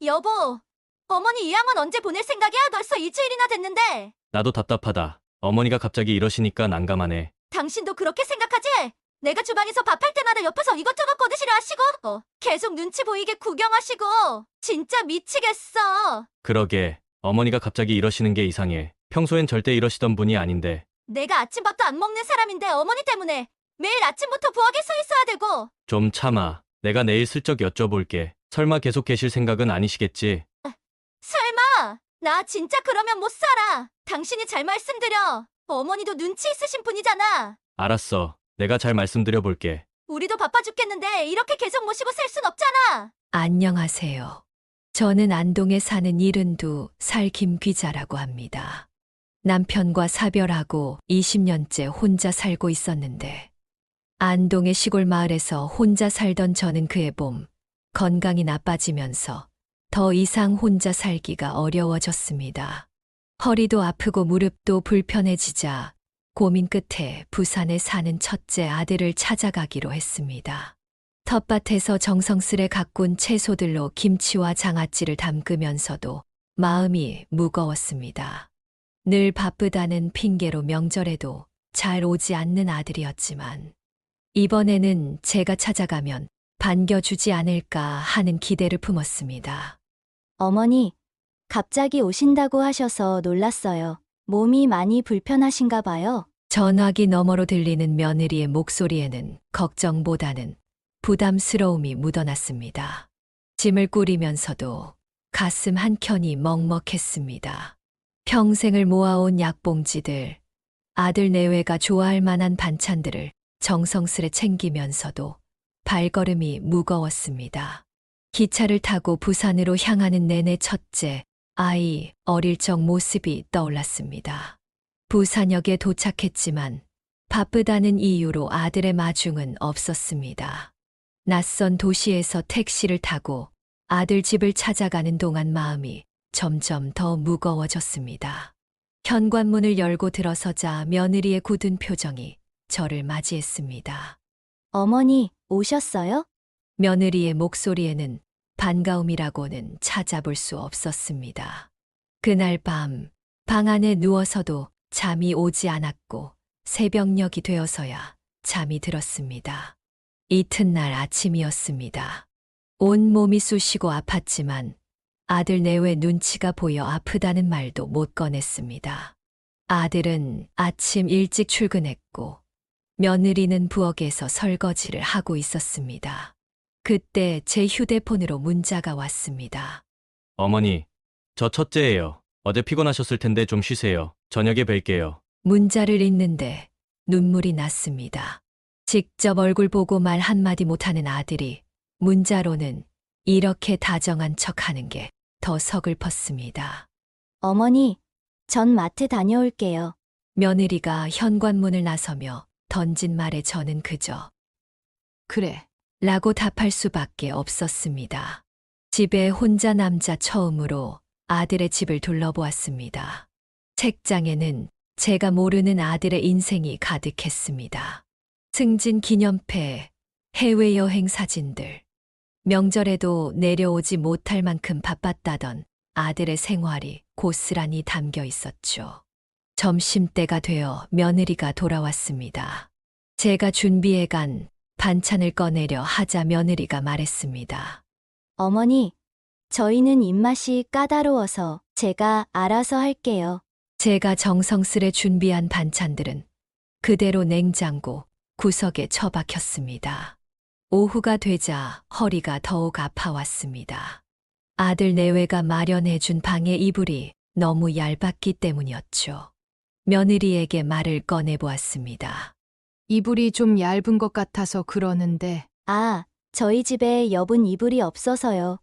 여보, 어머니 이 양은 언제 보낼 생각이야? 벌써 일주일이나 됐는데. 나도 답답하다. 어머니가 갑자기 이러시니까 난감하네. 당신도 그렇게 생각하지? 내가 주방에서 밥할 때마다 옆에서 이것저것 거드시려 하시고, 계속 눈치 보이게 구경하시고, 진짜 미치겠어. 그러게, 어머니가 갑자기 이러시는 게 이상해. 평소엔 절대 이러시던 분이 아닌데. 내가 아침밥도 안 먹는 사람인데 어머니 때문에 매일 아침부터 부엌에 서 있어야 되고. 좀 참아. 내가 내일 슬쩍 여쭤볼게. 설마 계속 계실 생각은 아니시겠지? 설마, 나 진짜 그러면 못 살아. 당신이 잘 말씀드려. 어머니도 눈치 있으신 분이잖아. 알았어. 내가 잘 말씀드려볼게. 우리도 바빠 죽겠는데 이렇게 계속 모시고 살 순 없잖아. 안녕하세요. 저는 안동에 사는 72살 김귀자라고 합니다. 남편과 사별하고 20년째 혼자 살고 있었는데, 안동의 시골 마을에서 혼자 살던 저는 그해 봄 건강이 나빠지면서 더 이상 혼자 살기가 어려워졌습니다. 허리도 아프고 무릎도 불편해지자 고민 끝에 부산에 사는 첫째 아들을 찾아가기로 했습니다. 텃밭에서 정성스레 가꾼 채소들로 김치와 장아찌를 담그면서도 마음이 무거웠습니다. 늘 바쁘다는 핑계로 명절에도 잘 오지 않는 아들이었지만, 이번에는 제가 찾아가면 반겨주지 않을까 하는 기대를 품었습니다. 어머니, 갑자기 오신다고 하셔서 놀랐어요. 몸이 많이 불편하신가 봐요. 전화기 너머로 들리는 며느리의 목소리에는 걱정보다는 부담스러움이 묻어났습니다. 짐을 꾸리면서도 가슴 한켠이 먹먹했습니다. 평생을 모아온 약봉지들, 아들 내외가 좋아할 만한 반찬들을 정성스레 챙기면서도 발걸음이 무거웠습니다. 기차를 타고 부산으로 향하는 내내 첫째 아이 어릴 적 모습이 떠올랐습니다. 부산역에 도착했지만 바쁘다는 이유로 아들의 마중은 없었습니다. 낯선 도시에서 택시를 타고 아들 집을 찾아가는 동안 마음이 점점 더 무거워졌습니다. 현관문을 열고 들어서자 며느리의 굳은 표정이 저를 맞이했습니다. 어머니, 오셨어요? 며느리의 목소리에는 반가움이라고는 찾아볼 수 없었습니다. 그날 밤, 방 안에 누워서도 잠이 오지 않았고 새벽녘이 되어서야 잠이 들었습니다. 이튿날 아침이었습니다. 온 몸이 쑤시고 아팠지만 아들 내외 눈치가 보여 아프다는 말도 못 꺼냈습니다. 아들은 아침 일찍 출근했고 며느리는 부엌에서 설거지를 하고 있었습니다. 그때 제 휴대폰으로 문자가 왔습니다. 어머니, 저 첫째예요. 어제 피곤하셨을 텐데 좀 쉬세요. 저녁에 뵐게요. 문자를 읽는데 눈물이 났습니다. 직접 얼굴 보고 말 한마디 못하는 아들이 문자로는 이렇게 다정한 척하는 게 더 서글펐습니다. 어머니, 전 마트 다녀올게요. 며느리가 현관문을 나서며 던진 말에 저는 그저 그래. 라고 답할 수밖에 없었습니다. 집에 혼자 남자 처음으로 아들의 집을 둘러보았습니다. 책장에는 제가 모르는 아들의 인생이 가득했습니다. 승진 기념패, 해외여행 사진들, 명절에도 내려오지 못할 만큼 바빴다던 아들의 생활이 고스란히 담겨 있었죠. 점심때가 되어 며느리가 돌아왔습니다. 제가 준비해간 반찬을 꺼내려 하자 며느리가 말했습니다. 어머니, 저희는 입맛이 까다로워서 제가 알아서 할게요. 제가 정성스레 준비한 반찬들은 그대로 냉장고 구석에 처박혔습니다. 오후가 되자 허리가 더욱 아파왔습니다. 아들 내외가 마련해준 방의 이불이 너무 얇았기 때문이었죠. 며느리에게 말을 꺼내보았습니다. 이불이 좀 얇은 것 같아서 그러는데. 아, 저희 집에 여분 이불이 없어서요.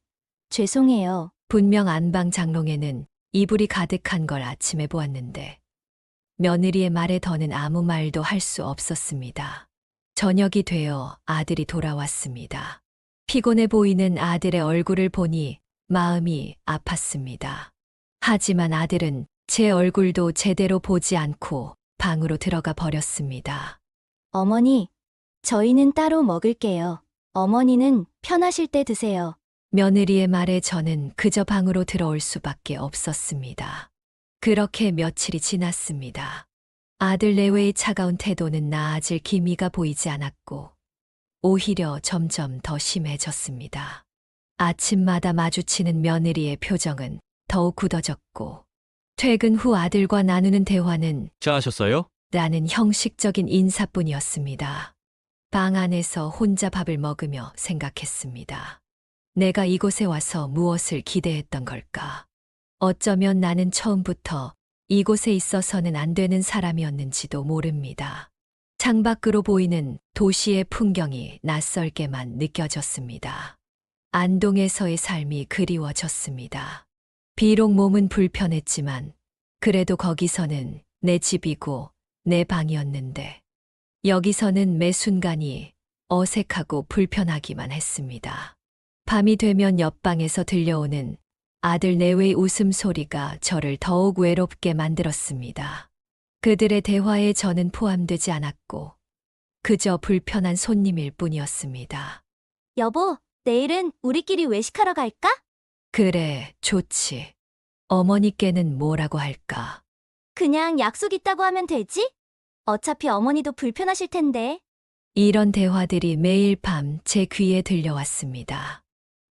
죄송해요. 분명 안방 장롱에는 이불이 가득한 걸 아침에 보았는데 며느리의 말에 더는 아무 말도 할 수 없었습니다. 저녁이 되어 아들이 돌아왔습니다. 피곤해 보이는 아들의 얼굴을 보니 마음이 아팠습니다. 하지만 아들은 제 얼굴도 제대로 보지 않고 방으로 들어가 버렸습니다. 어머니, 저희는 따로 먹을게요. 어머니는 편하실 때 드세요. 며느리의 말에 저는 그저 방으로 들어올 수밖에 없었습니다. 그렇게 며칠이 지났습니다. 아들 내외의 차가운 태도는 나아질 기미가 보이지 않았고, 오히려 점점 더 심해졌습니다. 아침마다 마주치는 며느리의 표정은 더욱 굳어졌고, 퇴근 후 아들과 나누는 대화는 식사하셨어요? 라는 형식적인 인사뿐이었습니다. 방 안에서 혼자 밥을 먹으며 생각했습니다. 내가 이곳에 와서 무엇을 기대했던 걸까? 어쩌면 나는 처음부터 이곳에 있어서는 안 되는 사람이었는지도 모릅니다. 창밖으로 보이는 도시의 풍경이 낯설게만 느껴졌습니다. 안동에서의 삶이 그리워졌습니다. 비록 몸은 불편했지만 그래도 거기서는 내 집이고 내 방이었는데 여기서는 매 순간이 어색하고 불편하기만 했습니다. 밤이 되면 옆방에서 들려오는 아들 내외의 웃음소리가 저를 더욱 외롭게 만들었습니다. 그들의 대화에 저는 포함되지 않았고 그저 불편한 손님일 뿐이었습니다. 여보, 내일은 우리끼리 외식하러 갈까? 그래, 좋지. 어머니께는 뭐라고 할까? 그냥 약속 있다고 하면 되지? 어차피 어머니도 불편하실 텐데. 이런 대화들이 매일 밤 제 귀에 들려왔습니다.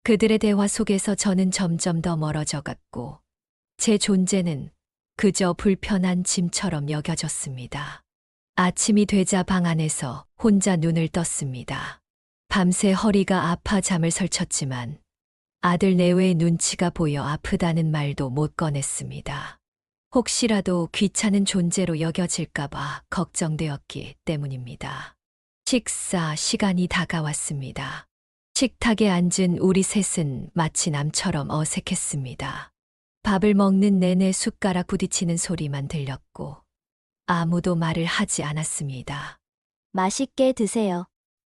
그들의 대화 속에서 저는 점점 더 멀어져 갔고, 제 존재는 그저 불편한 짐처럼 여겨졌습니다. 아침이 되자 방 안에서 혼자 눈을 떴습니다. 밤새 허리가 아파 잠을 설쳤지만 아들 내외의 눈치가 보여 아프다는 말도 못 꺼냈습니다. 혹시라도 귀찮은 존재로 여겨질까봐 걱정되었기 때문입니다. 식사 시간이 다가왔습니다. 식탁에 앉은 우리 셋은 마치 남처럼 어색했습니다. 밥을 먹는 내내 숟가락 부딪히는 소리만 들렸고 아무도 말을 하지 않았습니다. 맛있게 드세요.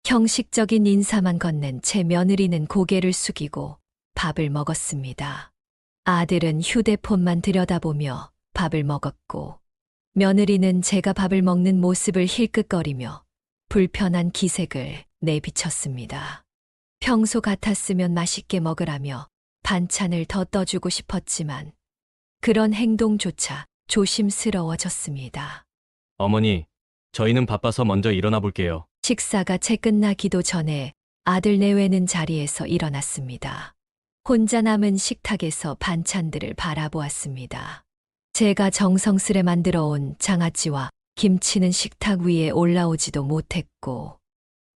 형식적인 인사만 건넨 제 며느리는 고개를 숙이고 밥을 먹었습니다. 아들은 휴대폰만 들여다보며 밥을 먹었고 며느리는 제가 밥을 먹는 모습을 힐끗거리며 불편한 기색을 내비쳤습니다. 평소 같았으면 맛있게 먹으라며 반찬을 더 떠주고 싶었지만 그런 행동조차 조심스러워졌습니다. 어머니, 저희는 바빠서 먼저 일어나 볼게요. 식사가 채 끝나기도 전에 아들 내외는 자리에서 일어났습니다. 혼자 남은 식탁에서 반찬들을 바라보았습니다. 제가 정성스레 만들어 온 장아찌와 김치는 식탁 위에 올라오지도 못했고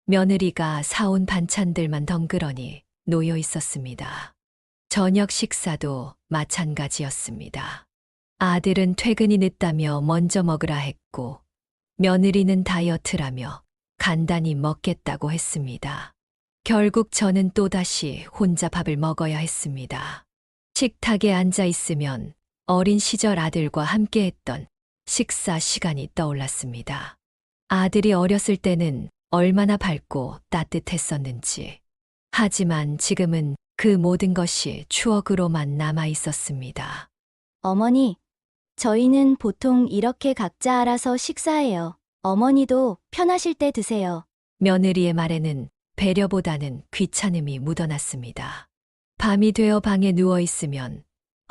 며느리가 사온 반찬들만 덩그러니 놓여 있었습니다. 저녁 식사도 마찬가지였습니다. 아들은 퇴근이 늦다며 먼저 먹으라 했고 며느리는 다이어트라며 간단히 먹겠다고 했습니다. 결국 저는 또다시 혼자 밥을 먹어야 했습니다. 식탁에 앉아 있으면 어린 시절 아들과 함께했던 식사 시간이 떠올랐습니다. 아들이 어렸을 때는 얼마나 밝고 따뜻했었는지. 하지만 지금은 그 모든 것이 추억으로만 남아 있었습니다. 어머니, 저희는 보통 이렇게 각자 알아서 식사해요. 어머니도 편하실 때 드세요. 며느리의 말에는 배려보다는 귀찮음이 묻어났습니다. 밤이 되어 방에 누워 있으면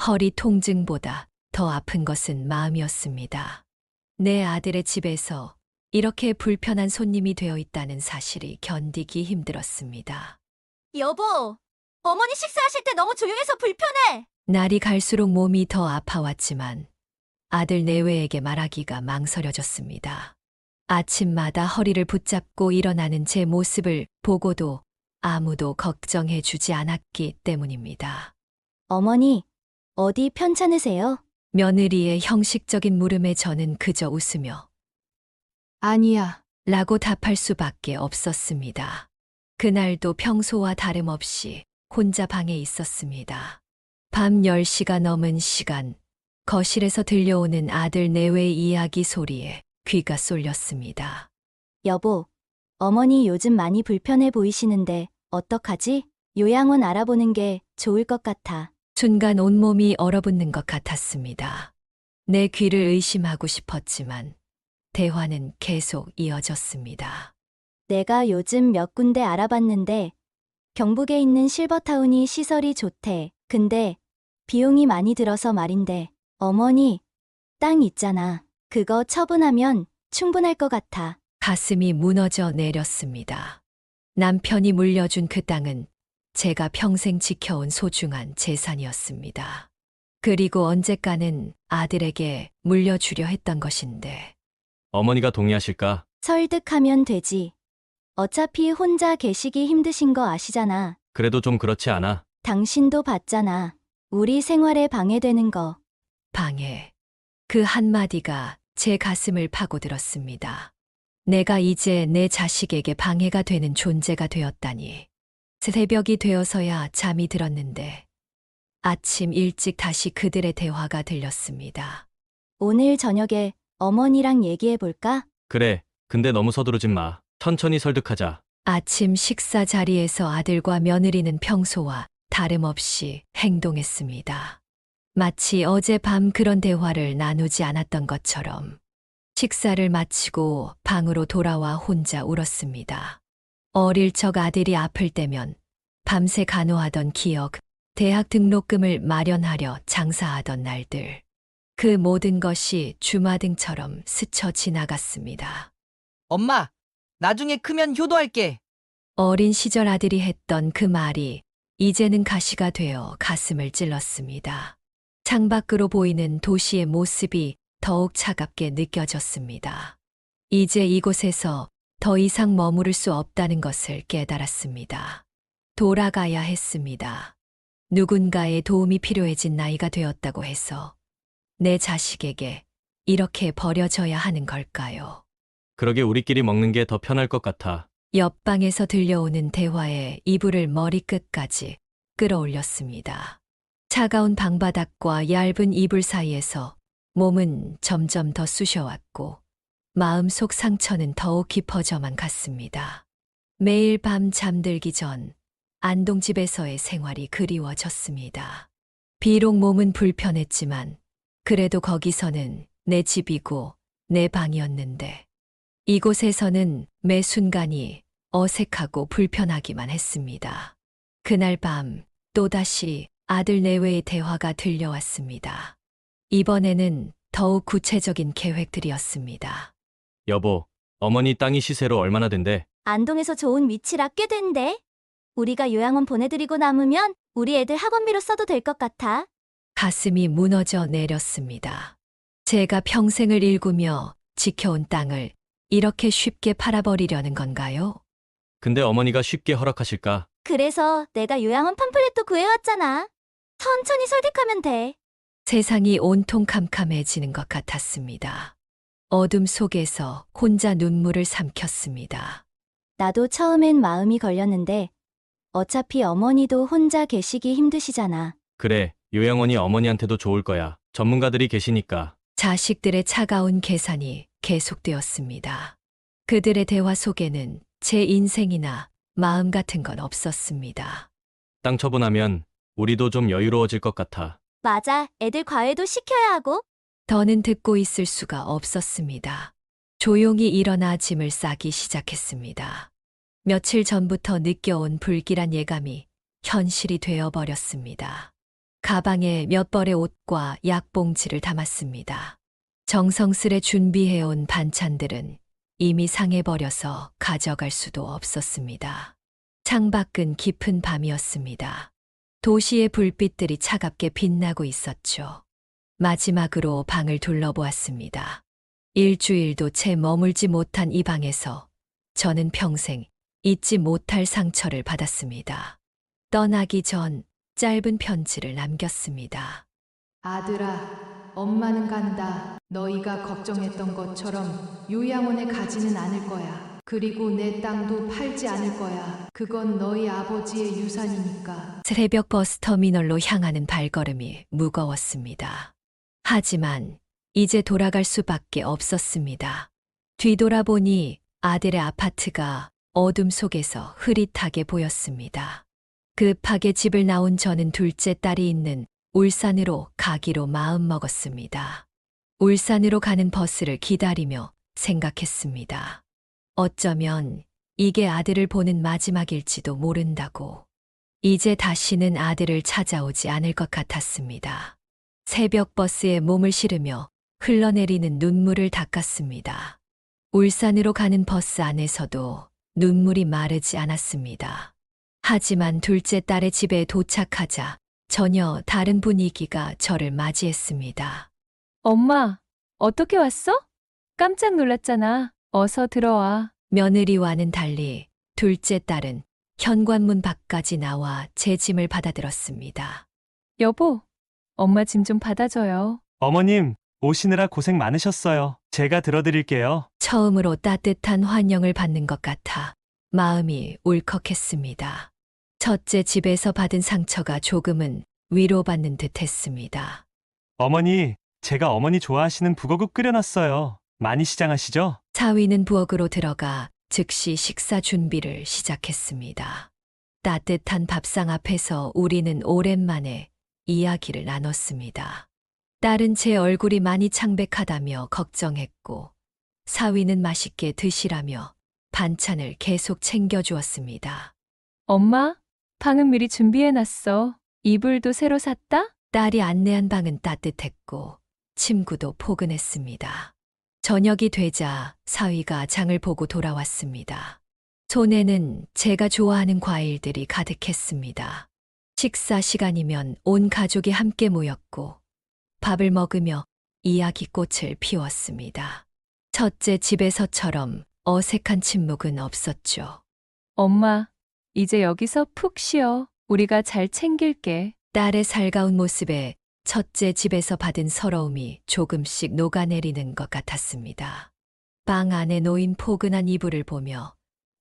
허리 통증보다 더 아픈 것은 마음이었습니다. 내 아들의 집에서 이렇게 불편한 손님이 되어 있다는 사실이 견디기 힘들었습니다. 여보, 어머니 식사하실 때 너무 조용해서 불편해. 날이 갈수록 몸이 더 아파왔지만 아들 내외에게 말하기가 망설여졌습니다. 아침마다 허리를 붙잡고 일어나는 제 모습을 보고도 아무도 걱정해 주지 않았기 때문입니다. 어머니, 어디 편찮으세요? 며느리의 형식적인 물음에 저는 그저 웃으며 아니야. 라고 답할 수밖에 없었습니다. 그날도 평소와 다름없이 혼자 방에 있었습니다. 밤 10시가 넘은 시간, 거실에서 들려오는 아들 내외의 이야기 소리에 귀가 쏠렸습니다. 여보, 어머니 요즘 많이 불편해 보이시는데 어떡하지? 요양원 알아보는 게 좋을 것 같아. 순간 온몸이 얼어붙는 것 같았습니다. 내 귀를 의심하고 싶었지만 대화는 계속 이어졌습니다. 내가 요즘 몇 군데 알아봤는데 경북에 있는 실버타운이 시설이 좋대. 근데 비용이 많이 들어서 말인데, 어머니, 땅 있잖아. 그거 처분하면 충분할 것 같아. 가슴이 무너져 내렸습니다. 남편이 물려준 그 땅은 제가 평생 지켜온 소중한 재산이었습니다. 그리고 언제까는 아들에게 물려주려 했던 것인데 어머니가 동의하실까? 설득하면 되지. 어차피 혼자 계시기 힘드신 거 아시잖아. 그래도 좀 그렇지 않아? 당신도 봤잖아. 우리 생활에 방해되는 거. 방해. 그 한마디가 제 가슴을 파고들었습니다. 내가 이제 내 자식에게 방해가 되는 존재가 되었다니. 새벽이 되어서야 잠이 들었는데 아침 일찍 다시 그들의 대화가 들렸습니다. 오늘 저녁에 어머니랑 얘기해볼까? 그래. 근데 너무 서두르진 마. 천천히 설득하자. 아침 식사 자리에서 아들과 며느리는 평소와 다름없이 행동했습니다. 마치 어젯밤 그런 대화를 나누지 않았던 것처럼 식사를 마치고 방으로 돌아와 혼자 울었습니다. 어릴 적 아들이 아플 때면 밤새 간호하던 기억, 대학 등록금을 마련하려 장사하던 날들. 그 모든 것이 주마등처럼 스쳐 지나갔습니다. 엄마, 나중에 크면 효도할게. 어린 시절 아들이 했던 그 말이 이제는 가시가 되어 가슴을 찔렀습니다. 창밖으로 보이는 도시의 모습이 더욱 차갑게 느껴졌습니다. 이제 이곳에서 더 이상 머무를 수 없다는 것을 깨달았습니다. 돌아가야 했습니다. 누군가의 도움이 필요해진 나이가 되었다고 해서 내 자식에게 이렇게 버려져야 하는 걸까요? 그러게 우리끼리 먹는 게 더 편할 것 같아. 옆방에서 들려오는 대화에 이불을 머리끝까지 끌어올렸습니다. 차가운 방바닥과 얇은 이불 사이에서 몸은 점점 더 쑤셔왔고 마음속 상처는 더욱 깊어져만 갔습니다. 매일 밤 잠들기 전 안동집에서의 생활이 그리워졌습니다. 비록 몸은 불편했지만 그래도 거기서는 내 집이고 내 방이었는데 이곳에서는 매 순간이 어색하고 불편하기만 했습니다. 그날 밤 또다시 아들 내외의 대화가 들려왔습니다. 이번에는 더욱 구체적인 계획들이었습니다. 여보, 어머니 땅이 시세로 얼마나 된대? 안동에서 좋은 위치라 꽤 된대. 우리가 요양원 보내드리고 남으면 우리 애들 학원비로 써도 될 것 같아. 가슴이 무너져 내렸습니다. 제가 평생을 일구며 지켜온 땅을 이렇게 쉽게 팔아버리려는 건가요? 근데 어머니가 쉽게 허락하실까? 그래서 내가 요양원 팜플렛도 구해왔잖아. 천천히 설득하면 돼. 세상이 온통 캄캄해지는 것 같았습니다. 어둠 속에서 혼자 눈물을 삼켰습니다. 나도 처음엔 마음이 걸렸는데 어차피 어머니도 혼자 계시기 힘드시잖아. 그래, 요양원이 어머니한테도 좋을 거야. 전문가들이 계시니까. 자식들의 차가운 계산이 계속되었습니다. 그들의 대화 속에는 제 인생이나 마음 같은 건 없었습니다. 땅 처분하면 우리도 좀 여유로워질 것 같아. 맞아, 애들 과외도 시켜야 하고. 더는 듣고 있을 수가 없었습니다. 조용히 일어나 짐을 싸기 시작했습니다. 며칠 전부터 느껴온 불길한 예감이 현실이 되어버렸습니다. 가방에 몇 벌의 옷과 약봉지를 담았습니다. 정성스레 준비해온 반찬들은 이미 상해버려서 가져갈 수도 없었습니다. 창밖은 깊은 밤이었습니다. 도시의 불빛들이 차갑게 빛나고 있었죠. 마지막으로 방을 둘러보았습니다. 일주일도 채 머물지 못한 이 방에서 저는 평생 잊지 못할 상처를 받았습니다. 떠나기 전 짧은 편지를 남겼습니다. 아들아, 엄마는 간다. 너희가 걱정했던 것처럼 요양원에 가지는 않을 거야. 그리고 내 땅도 팔지 않을 거야. 그건 너희 아버지의 유산이니까. 새벽 버스 터미널로 향하는 발걸음이 무거웠습니다. 하지만 이제 돌아갈 수밖에 없었습니다. 뒤돌아보니 아들의 아파트가 어둠 속에서 흐릿하게 보였습니다. 급하게 집을 나온 저는 둘째 딸이 있는 울산으로 가기로 마음먹었습니다. 울산으로 가는 버스를 기다리며 생각했습니다. 어쩌면 이게 아들을 보는 마지막일지도 모른다고. 이제 다시는 아들을 찾아오지 않을 것 같았습니다. 새벽 버스에 몸을 실으며 흘러내리는 눈물을 닦았습니다. 울산으로 가는 버스 안에서도 눈물이 마르지 않았습니다. 하지만 둘째 딸의 집에 도착하자 전혀 다른 분위기가 저를 맞이했습니다. 엄마, 어떻게 왔어? 깜짝 놀랐잖아. 어서 들어와. 며느리와는 달리 둘째 딸은 현관문 밖까지 나와 제 짐을 받아들었습니다. 여보, 엄마 짐 좀 받아줘요. 어머님, 오시느라 고생 많으셨어요. 제가 들어드릴게요. 처음으로 따뜻한 환영을 받는 것 같아 마음이 울컥했습니다. 첫째 집에서 받은 상처가 조금은 위로받는 듯 했습니다. 어머니, 제가 어머니 좋아하시는 북어국 끓여놨어요. 많이 시장하시죠? 사위는 부엌으로 들어가 즉시 식사 준비를 시작했습니다. 따뜻한 밥상 앞에서 우리는 오랜만에 이야기를 나눴습니다. 딸은 제 얼굴이 많이 창백하다며 걱정했고, 사위는 맛있게 드시라며 반찬을 계속 챙겨주었습니다. 엄마, 방은 미리 준비해놨어. 이불도 새로 샀다? 딸이 안내한 방은 따뜻했고, 침구도 포근했습니다. 저녁이 되자 사위가 장을 보고 돌아왔습니다. 손에는 제가 좋아하는 과일들이 가득했습니다. 식사 시간이면 온 가족이 함께 모였고 밥을 먹으며 이야기꽃을 피웠습니다. 첫째 집에서처럼 어색한 침묵은 없었죠. 엄마, 이제 여기서 푹 쉬어. 우리가 잘 챙길게. 딸의 살가운 모습에 첫째 집에서 받은 서러움이 조금씩 녹아내리는 것 같았습니다. 방 안에 놓인 포근한 이불을 보며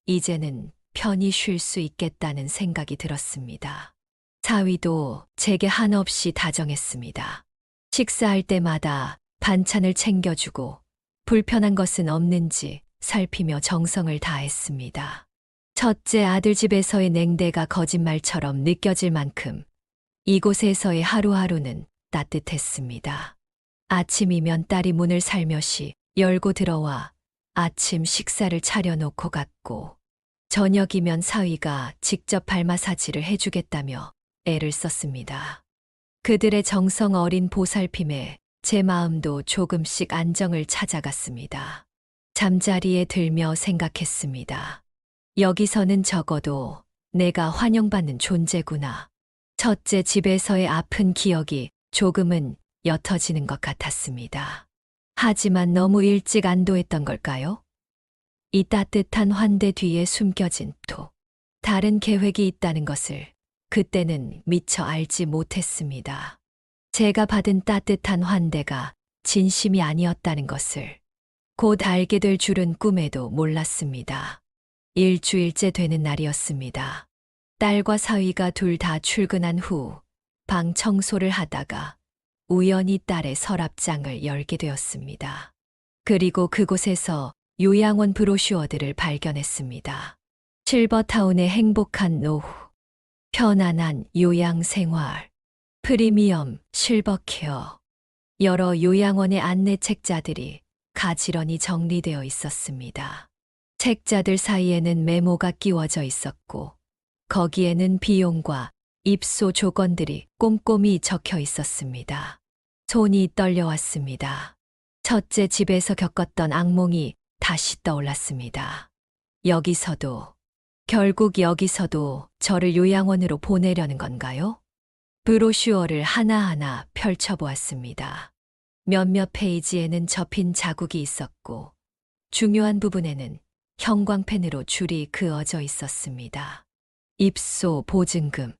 이제는 편히 쉴 수 있겠다는 생각이 들었습니다. 사위도 제게 한없이 다정했습니다. 식사할 때마다 반찬을 챙겨주고 불편한 것은 없는지 살피며 정성을 다했습니다. 첫째 아들 집에서의 냉대가 거짓말처럼 느껴질 만큼 이곳에서의 하루하루는 따뜻했습니다. 아침이면 딸이 문을 살며시 열고 들어와 아침 식사를 차려놓고 갔고, 저녁이면 사위가 직접 발 마사지를 해주겠다며 애를 썼습니다. 그들의 정성 어린 보살핌에 제 마음도 조금씩 안정을 찾아갔습니다. 잠자리에 들며 생각했습니다. 여기서는 적어도 내가 환영받는 존재구나. 첫째 집에서의 아픈 기억이 조금은 옅어지는 것 같았습니다. 하지만 너무 일찍 안도했던 걸까요? 이 따뜻한 환대 뒤에 숨겨진 또 다른 계획이 있다는 것을 그때는 미처 알지 못했습니다. 제가 받은 따뜻한 환대가 진심이 아니었다는 것을 곧 알게 될 줄은 꿈에도 몰랐습니다. 일주일째 되는 날이었습니다. 딸과 사위가 둘 다 출근한 후 방 청소를 하다가 우연히 딸의 서랍장을 열게 되었습니다. 그리고 그곳에서 요양원 브로슈어들을 발견했습니다. 실버타운의 행복한 노후, 편안한 요양 생활, 프리미엄 실버케어, 여러 요양원의 안내 책자들이 가지런히 정리되어 있었습니다. 책자들 사이에는 메모가 끼워져 있었고, 거기에는 비용과 입소 조건들이 꼼꼼히 적혀 있었습니다. 손이 떨려왔습니다. 첫째 집에서 겪었던 악몽이 다시 떠올랐습니다. 결국 여기서도 저를 요양원으로 보내려는 건가요? 브로슈어를 하나하나 펼쳐보았습니다. 몇몇 페이지에는 접힌 자국이 있었고, 중요한 부분에는 형광펜으로 줄이 그어져 있었습니다. 입소 보증금,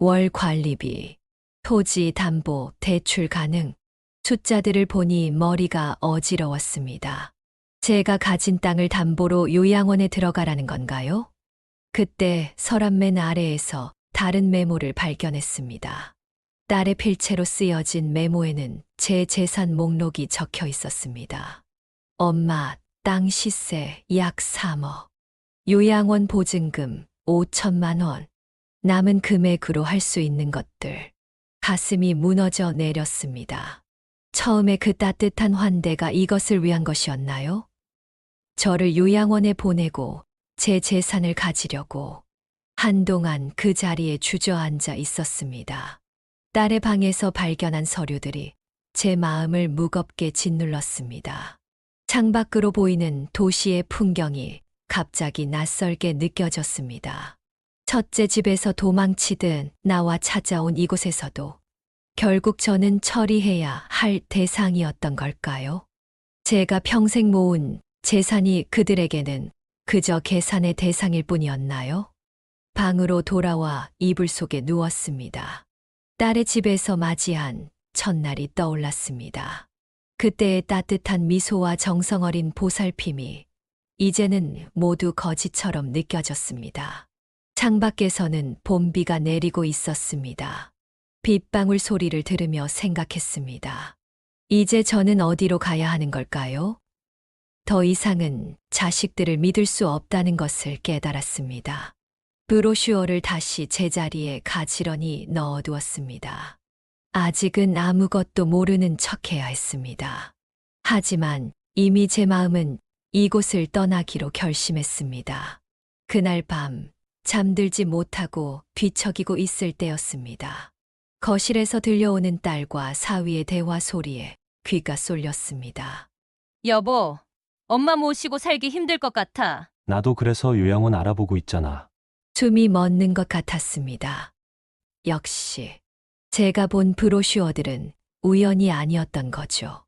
월 관리비, 토지 담보 대출 가능, 숫자들을 보니 머리가 어지러웠습니다. 제가 가진 땅을 담보로 요양원에 들어가라는 건가요? 그때 서랍 맨 아래에서 다른 메모를 발견했습니다. 딸의 필체로 쓰여진 메모에는 제 재산 목록이 적혀 있었습니다. 엄마, 땅 시세 약 3억, 요양원 보증금 5천만 원, 남은 금액으로 할 수 있는 것들. 가슴이 무너져 내렸습니다. 처음에 그 따뜻한 환대가 이것을 위한 것이었나요? 저를 요양원에 보내고 제 재산을 가지려고. 한동안 그 자리에 주저앉아 있었습니다. 딸의 방에서 발견한 서류들이 제 마음을 무겁게 짓눌렀습니다. 창밖으로 보이는 도시의 풍경이 갑자기 낯설게 느껴졌습니다. 첫째 집에서 도망치듯 나와 찾아온 이곳에서도 결국 저는 처리해야 할 대상이었던 걸까요? 제가 평생 모은 재산이 그들에게는 그저 계산의 대상일 뿐이었나요? 방으로 돌아와 이불 속에 누웠습니다. 딸의 집에서 맞이한 첫날이 떠올랐습니다. 그때의 따뜻한 미소와 정성 어린 보살핌이 이제는 모두 거짓처럼 느껴졌습니다. 창밖에서는 봄비가 내리고 있었습니다. 빗방울 소리를 들으며 생각했습니다. 이제 저는 어디로 가야 하는 걸까요? 더 이상은 자식들을 믿을 수 없다는 것을 깨달았습니다. 브로슈어를 다시 제자리에 가지런히 넣어두었습니다. 아직은 아무것도 모르는 척해야 했습니다. 하지만 이미 제 마음은 이곳을 떠나기로 결심했습니다. 그날 밤 잠들지 못하고 뒤척이고 있을 때였습니다. 거실에서 들려오는 딸과 사위의 대화 소리에 귀가 쏠렸습니다. 여보, 엄마 모시고 살기 힘들 것 같아. 나도 그래서 요양원 알아보고 있잖아. 숨이 멎는 것 같았습니다. 역시 제가 본 브로슈어들은 우연이 아니었던 거죠.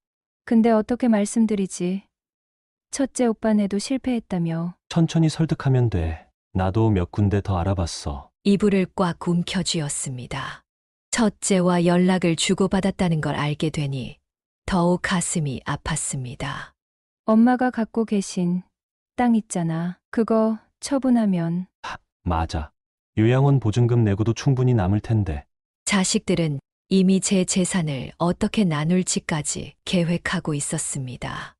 근데 어떻게 말씀드리지? 첫째 오빠네도 실패했다며. 천천히 설득하면 돼. 나도 몇 군데 더 알아봤어. 이불을 꽉 움켜쥐었습니다. 첫째와 연락을 주고받았다는 걸 알게 되니 더욱 가슴이 아팠습니다. 엄마가 갖고 계신 땅 있잖아. 그거 처분하면. 맞아. 요양원 보증금 내고도 충분히 남을 텐데. 자식들은 이미 제 재산을 어떻게 나눌지까지 계획하고 있었습니다.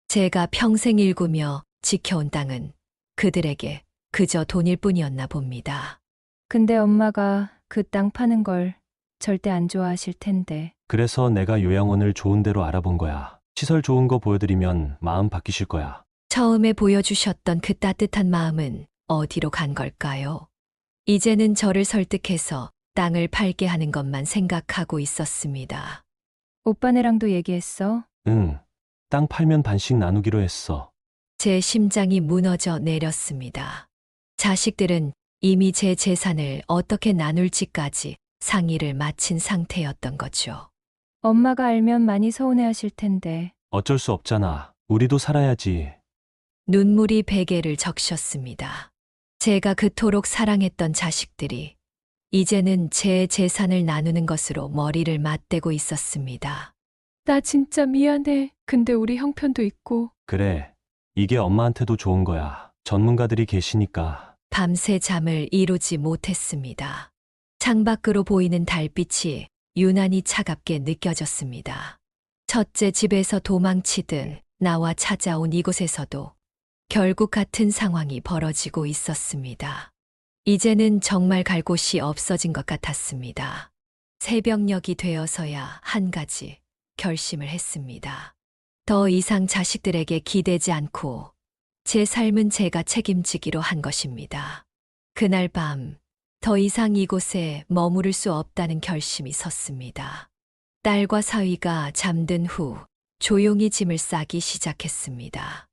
제가 평생 일구며 지켜온 땅은 그들에게 그저 돈일 뿐이었나 봅니다. 근데 엄마가 그 땅 파는 걸 절대 안 좋아하실 텐데. 그래서 내가 요양원을 좋은 데로 알아본 거야. 시설 좋은 거 보여드리면 마음 바뀌실 거야. 처음에 보여주셨던 그 따뜻한 마음은 어디로 간 걸까요? 이제는 저를 설득해서 땅을 팔게 하는 것만 생각하고 있었습니다. 오빠네랑도 얘기했어? 응. 땅 팔면 반씩 나누기로 했어. 제 심장이 무너져 내렸습니다. 자식들은 이미 제 재산을 어떻게 나눌지까지 상의를 마친 상태였던 거죠. 엄마가 알면 많이 서운해하실 텐데. 어쩔 수 없잖아. 우리도 살아야지. 눈물이 베개를 적셨습니다. 제가 그토록 사랑했던 자식들이 이제는 제 재산을 나누는 것으로 머리를 맞대고 있었습니다. 나 진짜 미안해. 근데 우리 형편도 있고. 그래. 이게 엄마한테도 좋은 거야. 전문가들이 계시니까. 밤새 잠을 이루지 못했습니다. 창밖으로 보이는 달빛이 유난히 차갑게 느껴졌습니다. 첫째 집에서 도망치듯 나와 찾아온 이곳에서도 결국 같은 상황이 벌어지고 있었습니다. 이제는 정말 갈 곳이 없어진 것 같았습니다. 새벽녘이 되어서야 한 가지 결심을 했습니다. 더 이상 자식들에게 기대지 않고 제 삶은 제가 책임지기로 한 것입니다. 그날 밤 더 이상 이곳에 머무를 수 없다는 결심이 섰습니다. 딸과 사위가 잠든 후 조용히 짐을 싸기 시작했습니다.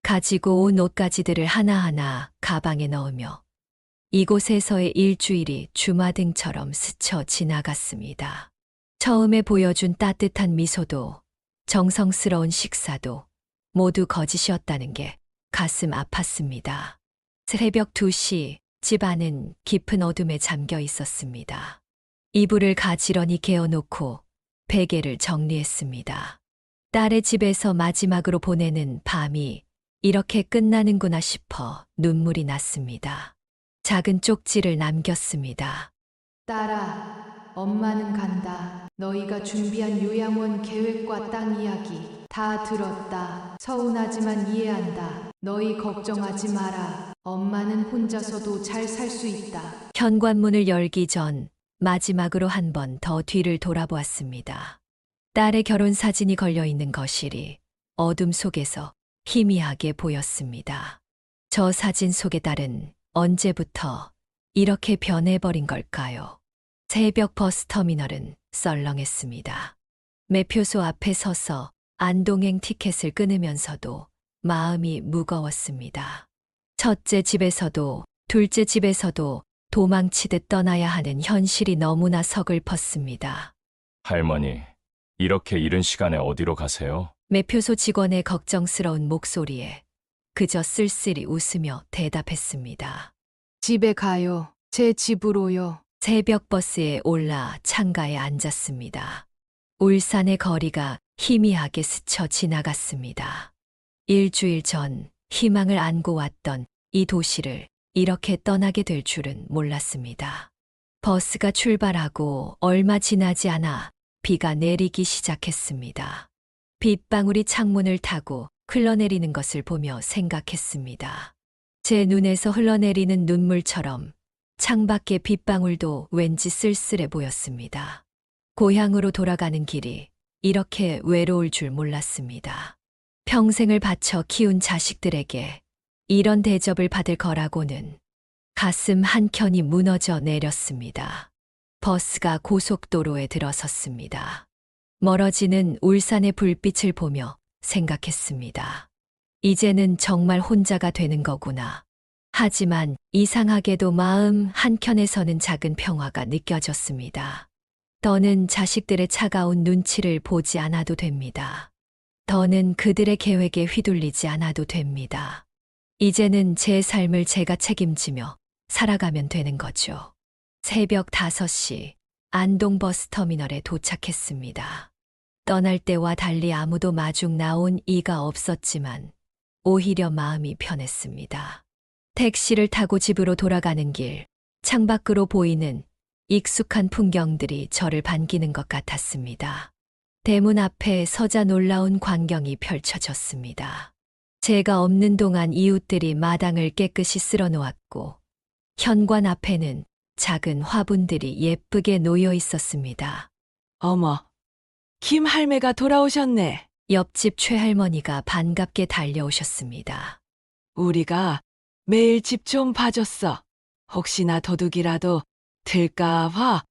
가지고 온 옷가지들을 하나하나 가방에 넣으며 이곳에서의 일주일이 주마등처럼 스쳐 지나갔습니다. 처음에 보여준 따뜻한 미소도 정성스러운 식사도 모두 거짓이었다는 게 가슴 아팠습니다. 새벽 2시 집 안은 깊은 어둠에 잠겨 있었습니다. 이불을 가지런히 개어놓고 베개를 정리했습니다. 딸의 집에서 마지막으로 보내는 밤이 이렇게 끝나는구나 싶어 눈물이 났습니다. 작은 쪽지를 남겼습니다. 딸아, 엄마는 간다. 너희가 준비한 요양원 계획과 땅 이야기 다 들었다. 서운하지만 이해한다. 너희 걱정하지 마라. 엄마는 혼자서도 잘 살 수 있다. 현관문을 열기 전 마지막으로 한 번 더 뒤를 돌아보았습니다. 딸의 결혼 사진이 걸려 있는 거실이 어둠 속에서 희미하게 보였습니다. 저 사진 속의 딸은 언제부터 이렇게 변해버린 걸까요? 새벽 버스 터미널은 썰렁했습니다. 매표소 앞에 서서 안동행 티켓을 끊으면서도 마음이 무거웠습니다. 첫째 집에서도 둘째 집에서도 도망치듯 떠나야 하는 현실이 너무나 서글펐습니다. 할머니, 이렇게 이른 시간에 어디로 가세요? 매표소 직원의 걱정스러운 목소리에 그저 쓸쓸히 웃으며 대답했습니다. 집에 가요. 제 집으로요. 새벽 버스에 올라 창가에 앉았습니다. 울산의 거리가 희미하게 스쳐 지나갔습니다. 일주일 전 희망을 안고 왔던 이 도시를 이렇게 떠나게 될 줄은 몰랐습니다. 버스가 출발하고 얼마 지나지 않아 비가 내리기 시작했습니다. 빗방울이 창문을 타고 흘러내리는 것을 보며 생각했습니다. 제 눈에서 흘러내리는 눈물처럼 창밖의 빗방울도 왠지 쓸쓸해 보였습니다. 고향으로 돌아가는 길이 이렇게 외로울 줄 몰랐습니다. 평생을 바쳐 키운 자식들에게 이런 대접을 받을 거라고는 가슴 한켠이 무너져 내렸습니다. 버스가 고속도로에 들어섰습니다. 멀어지는 울산의 불빛을 보며 생각했습니다. 이제는 정말 혼자가 되는 거구나. 하지만 이상하게도 마음 한켠에서는 작은 평화가 느껴졌습니다. 더는 자식들의 차가운 눈치를 보지 않아도 됩니다. 더는 그들의 계획에 휘둘리지 않아도 됩니다. 이제는 제 삶을 제가 책임지며 살아가면 되는 거죠. 새벽 5시 안동 버스터미널에 도착했습니다. 떠날 때와 달리 아무도 마중 나온 이가 없었지만 오히려 마음이 편했습니다. 택시를 타고 집으로 돌아가는 길, 창밖으로 보이는 익숙한 풍경들이 저를 반기는 것 같았습니다. 대문 앞에 서자 놀라운 광경이 펼쳐졌습니다. 제가 없는 동안 이웃들이 마당을 깨끗이 쓸어놓았고 현관 앞에는 작은 화분들이 예쁘게 놓여 있었습니다. 어머, 김 할매가 돌아오셨네. 옆집 최할머니가 반갑게 달려오셨습니다. 우리가 매일 집 좀 봐줬어. 혹시나 도둑이라도 들까 봐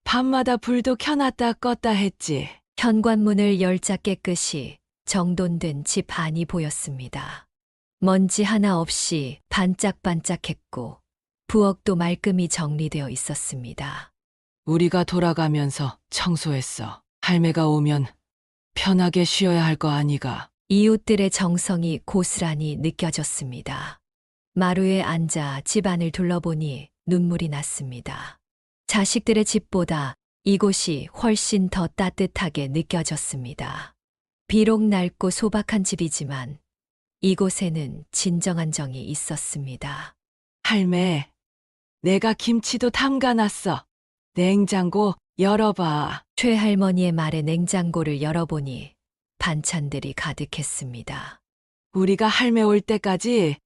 밤마다 불도 켜놨다 껐다 했지. 현관문을 열자 깨끗이 정돈된 집 안이 보였습니다. 먼지 하나 없이 반짝반짝했고 부엌도 말끔히 정리되어 있었습니다. 우리가 돌아가면서 청소했어. 할매가 오면 편하게 쉬어야 할 거 아니가. 이웃들의 정성이 고스란히 느껴졌습니다. 마루에 앉아 집안을 둘러보니 눈물이 났습니다. 자식들의 집보다 이곳이 훨씬 더 따뜻하게 느껴졌습니다. 비록 낡고 소박한 집이지만 이곳에는 진정한 정이 있었습니다. 할매, 내가 김치도 담가놨어. 냉장고 열어봐. 최할머니의 말에 냉장고를 열어보니 반찬들이 가득했습니다. 우리가 할매 올 때까지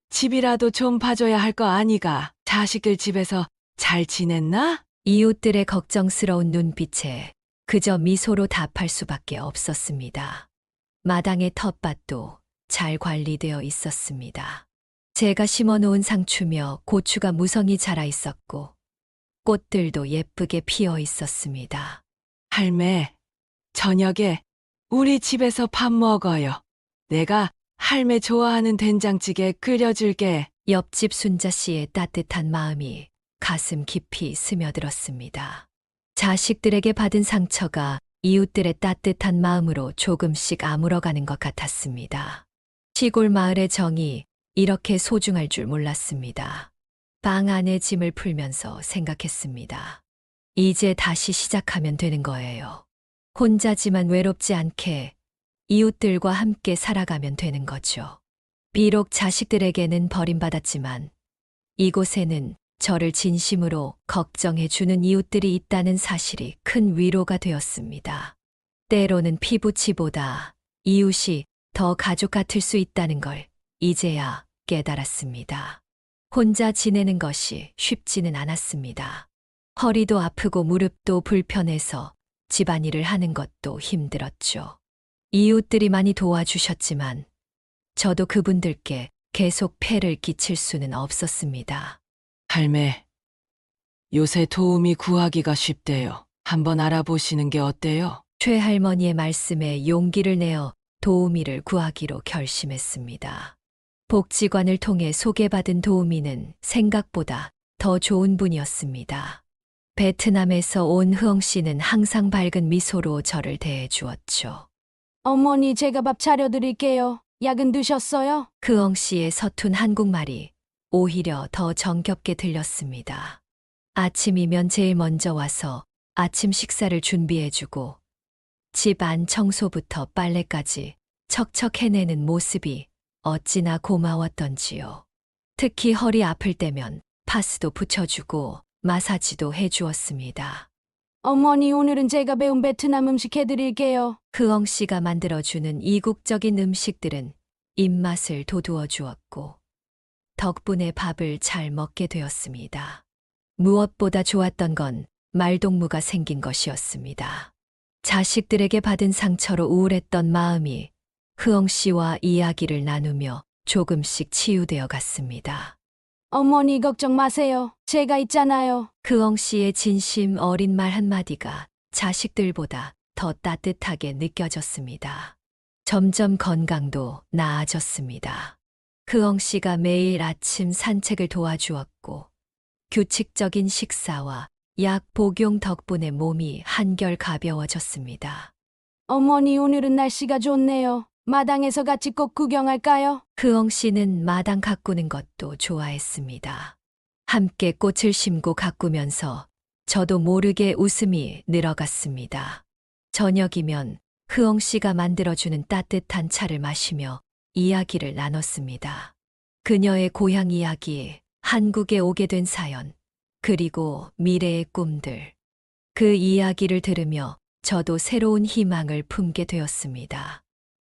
집이라도 좀 봐줘야 할 거 아니가. 자식들 집에서 잘 지냈나? 이웃들의 걱정스러운 눈빛에 그저 미소로 답할 수밖에 없었습니다. 마당의 텃밭도 잘 관리되어 있었습니다. 제가 심어놓은 상추며 고추가 무성히 자라 있었고 꽃들도 예쁘게 피어 있었습니다. 할매, 저녁에 우리 집에서 밥 먹어요. 내가 할매 좋아하는 된장찌개 끓여줄게. 옆집 순자 씨의 따뜻한 마음이 가슴 깊이 스며들었습니다. 자식들에게 받은 상처가 이웃들의 따뜻한 마음으로 조금씩 아물어가는 것 같았습니다. 시골 마을의 정이 이렇게 소중할 줄 몰랐습니다. 방 안에 짐을 풀면서 생각했습니다. 이제 다시 시작하면 되는 거예요. 혼자지만 외롭지 않게 이웃들과 함께 살아가면 되는 거죠. 비록 자식들에게는 버림받았지만 이곳에는 저를 진심으로 걱정해주는 이웃들이 있다는 사실이 큰 위로가 되었습니다. 때로는 피부치보다 이웃이 더 가족 같을 수 있다는 걸 이제야 깨달았습니다. 혼자 지내는 것이 쉽지는 않았습니다. 허리도 아프고 무릎도 불편해서 집안일을 하는 것도 힘들었죠. 이웃들이 많이 도와주셨지만 저도 그분들께 계속 폐를 끼칠 수는 없었습니다. 할매, 요새 도우미 구하기가 쉽대요. 한번 알아보시는 게 어때요? 최할머니의 말씀에 용기를 내어 도우미를 구하기로 결심했습니다. 복지관을 통해 소개받은 도우미는 생각보다 더 좋은 분이었습니다. 베트남에서 온 흐엉 씨는 항상 밝은 미소로 저를 대해 주었죠. 어머니, 제가 밥 차려드릴게요. 약은 드셨어요? 흐엉 씨의 서툰 한국말이 오히려 더 정겹게 들렸습니다. 아침이면 제일 먼저 와서 아침 식사를 준비해주고 집 안 청소부터 빨래까지 척척 해내는 모습이 어찌나 고마웠던지요. 특히 허리 아플 때면 파스도 붙여주고 마사지도 해주었습니다. 어머니, 오늘은 제가 배운 베트남 음식 해드릴게요. 흐엉 씨가 만들어주는 이국적인 음식들은 입맛을 돋우어 주었고 덕분에 밥을 잘 먹게 되었습니다. 무엇보다 좋았던 건 말동무가 생긴 것이었습니다. 자식들에게 받은 상처로 우울했던 마음이 흐엉 씨와 이야기를 나누며 조금씩 치유되어 갔습니다. 어머니, 걱정 마세요. 제가 있잖아요. 흐엉 씨의 진심 어린 말 한마디가 자식들보다 더 따뜻하게 느껴졌습니다. 점점 건강도 나아졌습니다. 흐엉 씨가 매일 아침 산책을 도와주었고 규칙적인 식사와 약 복용 덕분에 몸이 한결 가벼워졌습니다. 어머니, 오늘은 날씨가 좋네요. 마당에서 같이 꽃 구경할까요? 흐엉 씨는 마당 가꾸는 것도 좋아했습니다. 함께 꽃을 심고 가꾸면서 저도 모르게 웃음이 늘어갔습니다. 저녁이면 흐엉 씨가 만들어주는 따뜻한 차를 마시며 이야기를 나눴습니다. 그녀의 고향 이야기, 한국에 오게 된 사연, 그리고 미래의 꿈들. 그 이야기를 들으며 저도 새로운 희망을 품게 되었습니다.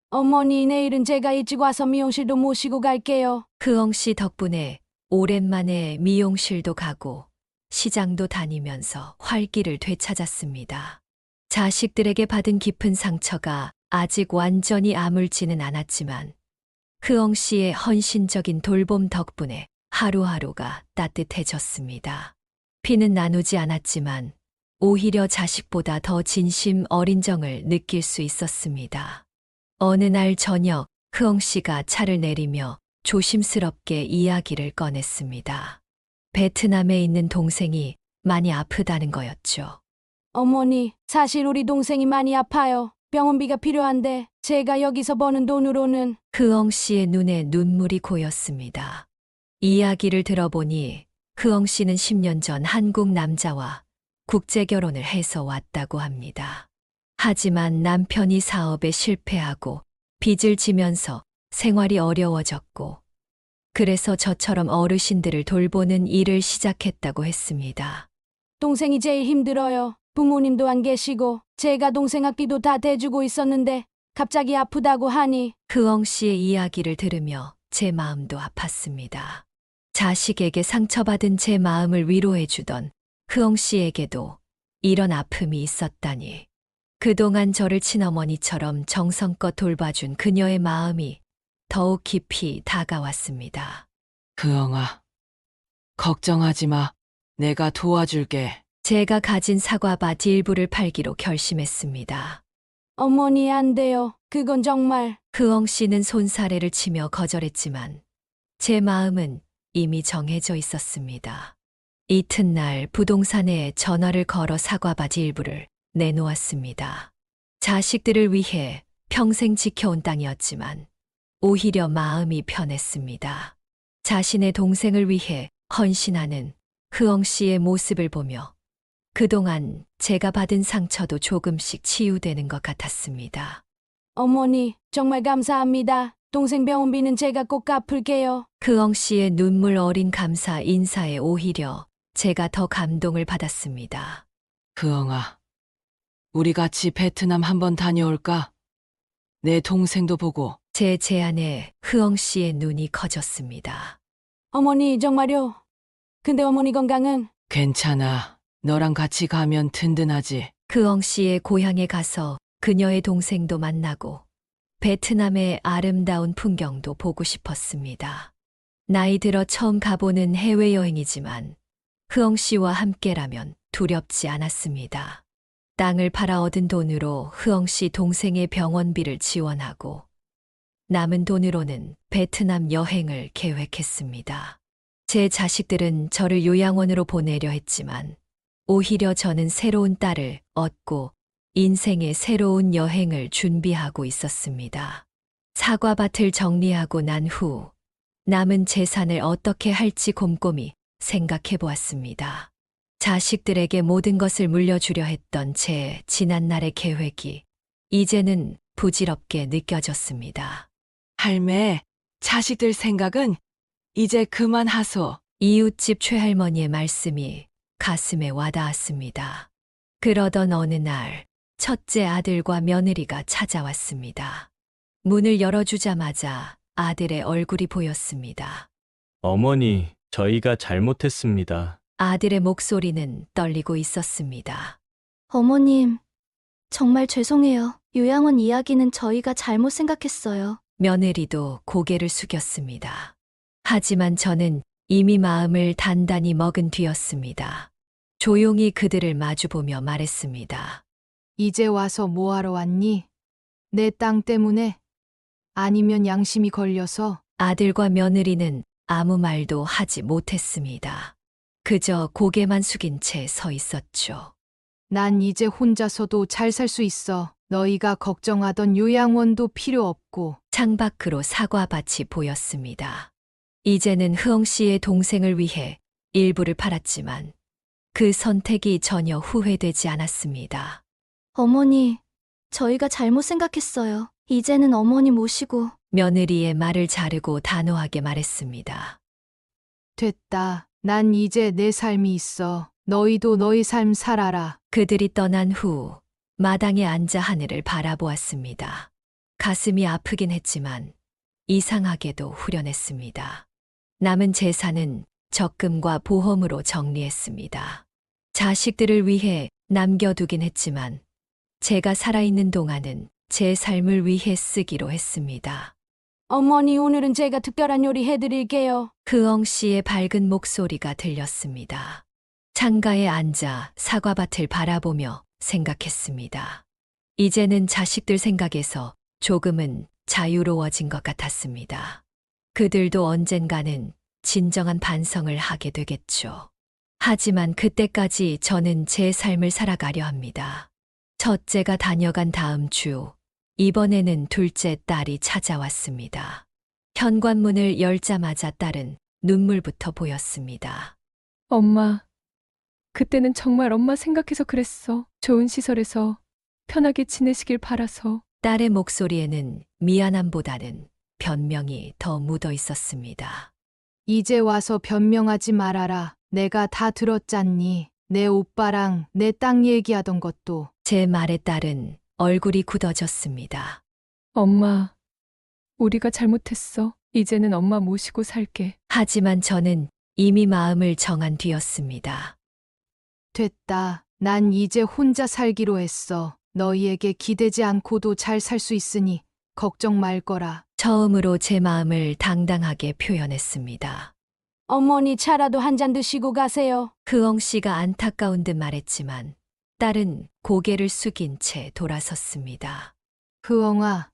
어머니, 내일은 제가 일찍 와서 미용실도 모시고 갈게요. 흐엉 씨 덕분에 오랜만에 미용실도 가고 시장도 다니면서 활기를 되찾았습니다. 자식들에게 받은 깊은 상처가 아직 완전히 아물지는 않았지만 흐엉 씨의 헌신적인 돌봄 덕분에 하루하루가 따뜻해졌습니다. 피는 나누지 않았지만 오히려 자식보다 더 진심 어린 정을 느낄 수 있었습니다. 어느 날 저녁 흐엉 씨가 차를 내리며 조심스럽게 이야기를 꺼냈습니다. 베트남에 있는 동생이 많이 아프다는 거였죠. 어머니, 사실 우리 동생이 많이 아파요. 병원비가 필요한데 제가 여기서 버는 돈으로는. 흐엉 씨의 눈에 눈물이 고였습니다. 이야기를 들어보니 흐엉 씨는 10년 전 한국 남자와 국제 결혼을 해서 왔다고 합니다. 하지만 남편이 사업에 실패하고 빚을 지면서 생활이 어려워졌고 그래서 저처럼 어르신들을 돌보는 일을 시작했다고 했습니다. 동생이 제일 힘들어요. 부모님도 안 계시고 제가 동생 학비도 다 대주고 있었는데 갑자기 아프다고 하니. 흐엉 씨의 이야기를 들으며 제 마음도 아팠습니다. 자식에게 상처받은 제 마음을 위로해주던 흐엉 씨에게도 이런 아픔이 있었다니. 그동안 저를 친어머니처럼 정성껏 돌봐준 그녀의 마음이 더욱 깊이 다가왔습니다. 흐엉아, 걱정하지 마. 내가 도와줄게. 제가 가진 사과밭 일부를 팔기로 결심했습니다. 어머니, 안 돼요. 그건 정말. 흐엉 씨는 손사래를 치며 거절했지만 제 마음은 이미 정해져 있었습니다. 이튿날 부동산에 전화를 걸어 사과밭 일부를 내놓았습니다. 자식들을 위해 평생 지켜온 땅이었지만 오히려 마음이 편했습니다. 자신의 동생을 위해 헌신하는 흐엉 씨의 모습을 보며 그동안 제가 받은 상처도 조금씩 치유되는 것 같았습니다. 어머니, 정말 감사합니다. 동생 병원비는 제가 꼭 갚을게요. 흐엉 씨의 눈물 어린 감사 인사에 오히려 제가 더 감동을 받았습니다. 흐엉아, 우리 같이 베트남 한번 다녀올까? 내 동생도 보고. 제 제안에 흐엉 씨의 눈이 커졌습니다. 어머니, 정말요? 근데 어머니 건강은? 괜찮아. 너랑 같이 가면 든든하지. 흐엉 씨의 고향에 가서 그녀의 동생도 만나고 베트남의 아름다운 풍경도 보고 싶었습니다. 나이 들어 처음 가보는 해외여행이지만 흐엉 씨와 함께라면 두렵지 않았습니다. 땅을 팔아 얻은 돈으로 흐엉 씨 동생의 병원비를 지원하고 남은 돈으로는 베트남 여행을 계획했습니다. 제 자식들은 저를 요양원으로 보내려 했지만 오히려 저는 새로운 딸을 얻고 인생의 새로운 여행을 준비하고 있었습니다. 사과밭을 정리하고 난 후 남은 재산을 어떻게 할지 곰곰이 생각해 보았습니다. 자식들에게 모든 것을 물려주려 했던 제 지난날의 계획이 이제는 부질없게 느껴졌습니다. 할매, 자식들 생각은 이제 그만하소. 이웃집 최할머니의 말씀이 가슴에 와닿았습니다. 그러던 어느 날 첫째 아들과 며느리가 찾아왔습니다. 문을 열어주자마자 아들의 얼굴이 보였습니다. 어머니, 저희가 잘못했습니다. 아들의 목소리는 떨리고 있었습니다. 어머님, 정말 죄송해요. 요양원 이야기는 저희가 잘못 생각했어요. 며느리도 고개를 숙였습니다. 하지만 저는 이미 마음을 단단히 먹은 뒤였습니다. 조용히 그들을 마주보며 말했습니다. 이제 와서 뭐하러 왔니? 내 땅 때문에? 아니면 양심이 걸려서? 아들과 며느리는 아무 말도 하지 못했습니다. 그저 고개만 숙인 채 서 있었죠. 난 이제 혼자서도 잘 살 수 있어. 너희가 걱정하던 요양원도 필요 없고. 창밖으로 사과밭이 보였습니다. 이제는 흐엉 씨의 동생을 위해 일부를 팔았지만 그 선택이 전혀 후회되지 않았습니다. 어머니, 저희가 잘못 생각했어요. 이제는 어머니 모시고. 며느리의 말을 자르고 단호하게 말했습니다. 됐다. 난 이제 내 삶이 있어. 너희도 너희 삶 살아라. 그들이 떠난 후 마당에 앉아 하늘을 바라보았습니다. 가슴이 아프긴 했지만 이상하게도 후련했습니다. 남은 재산은 적금과 보험으로 정리했습니다. 자식들을 위해 남겨두긴 했지만 제가 살아있는 동안은 제 삶을 위해 쓰기로 했습니다. 어머니, 오늘은 제가 특별한 요리 해드릴게요. 흐엉 씨의 밝은 목소리가 들렸습니다. 창가에 앉아 사과밭을 바라보며 생각했습니다. 이제는 자식들 생각에서 조금은 자유로워진 것 같았습니다. 그들도 언젠가는 진정한 반성을 하게 되겠죠. 하지만 그때까지 저는 제 삶을 살아가려 합니다. 첫째가 다녀간 다음 주, 이번에는 둘째 딸이 찾아왔습니다. 현관문을 열자마자 딸은 눈물부터 보였습니다. 엄마, 그때는 정말 엄마 생각해서 그랬어. 좋은 시설에서 편하게 지내시길 바라서. 딸의 목소리에는 미안함보다는 변명이 더 묻어 있었습니다. 이제 와서 변명하지 말아라. 내가 다 들었잖니. 내 오빠랑 내 땅 얘기하던 것도. 제 말에 딸은 얼굴이 굳어졌습니다. 엄마, 우리가 잘못했어. 이제는 엄마 모시고 살게. 하지만 저는 이미 마음을 정한 뒤였습니다. 됐다. 난 이제 혼자 살기로 했어. 너희에게 기대지 않고도 잘 살 수 있으니 걱정 말 거라. 처음으로 제 마음을 당당하게 표현했습니다. 어머니, 차라도 한 잔 드시고 가세요. 흐엉 씨가 안타까운 듯 말했지만 딸은 고개를 숙인 채 돌아섰습니다. 흐엉아,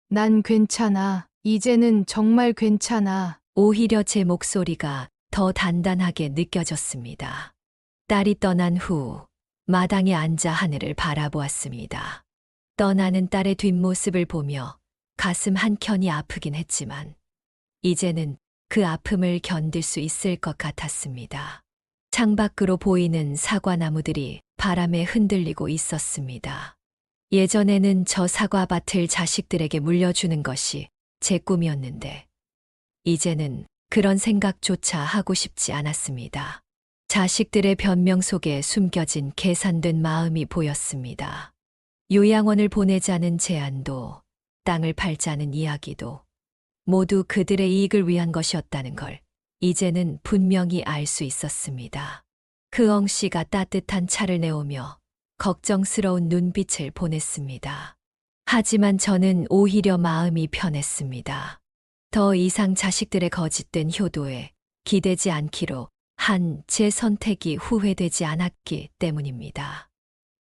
난 괜찮아. 이제는 정말 괜찮아. 오히려 제 목소리가 더 단단하게 느껴졌습니다. 딸이 떠난 후 마당에 앉아 하늘을 바라보았습니다. 떠나는 딸의 뒷모습을 보며 가슴 한켠이 아프긴 했지만 이제는 그 아픔을 견딜 수 있을 것 같았습니다. 창밖으로 보이는 사과나무들이 바람에 흔들리고 있었습니다. 예전에는 저 사과밭을 자식들에게 물려주는 것이 제 꿈이었는데 이제는 그런 생각조차 하고 싶지 않았습니다. 자식들의 변명 속에 숨겨진 계산된 마음이 보였습니다. 요양원을 보내자는 제안도 땅을 팔자는 이야기도 모두 그들의 이익을 위한 것이었다는 걸 이제는 분명히 알 수 있었습니다. 흐엉 씨가 따뜻한 차를 내오며 걱정스러운 눈빛을 보냈습니다. 하지만 저는 오히려 마음이 편했습니다. 더 이상 자식들의 거짓된 효도에 기대지 않기로 한 제 선택이 후회되지 않았기 때문입니다.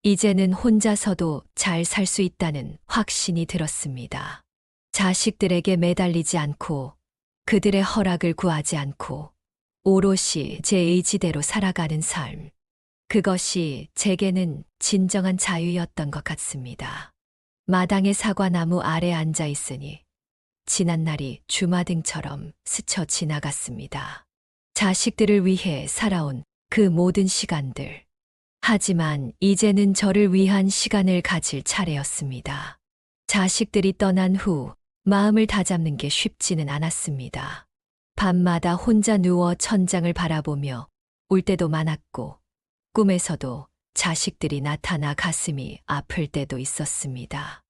이제는 혼자서도 잘 살 수 있다는 확신이 들었습니다. 자식들에게 매달리지 않고 그들의 허락을 구하지 않고 오롯이 제 의지대로 살아가는 삶. 그것이 제게는 진정한 자유였던 것 같습니다. 마당의 사과나무 아래 앉아 있으니 지난 날이 주마등처럼 스쳐 지나갔습니다. 자식들을 위해 살아온 그 모든 시간들. 하지만 이제는 저를 위한 시간을 가질 차례였습니다. 자식들이 떠난 후 마음을 다잡는 게 쉽지는 않았습니다. 밤마다 혼자 누워 천장을 바라보며 울 때도 많았고 꿈에서도 자식들이 나타나 가슴이 아플 때도 있었습니다.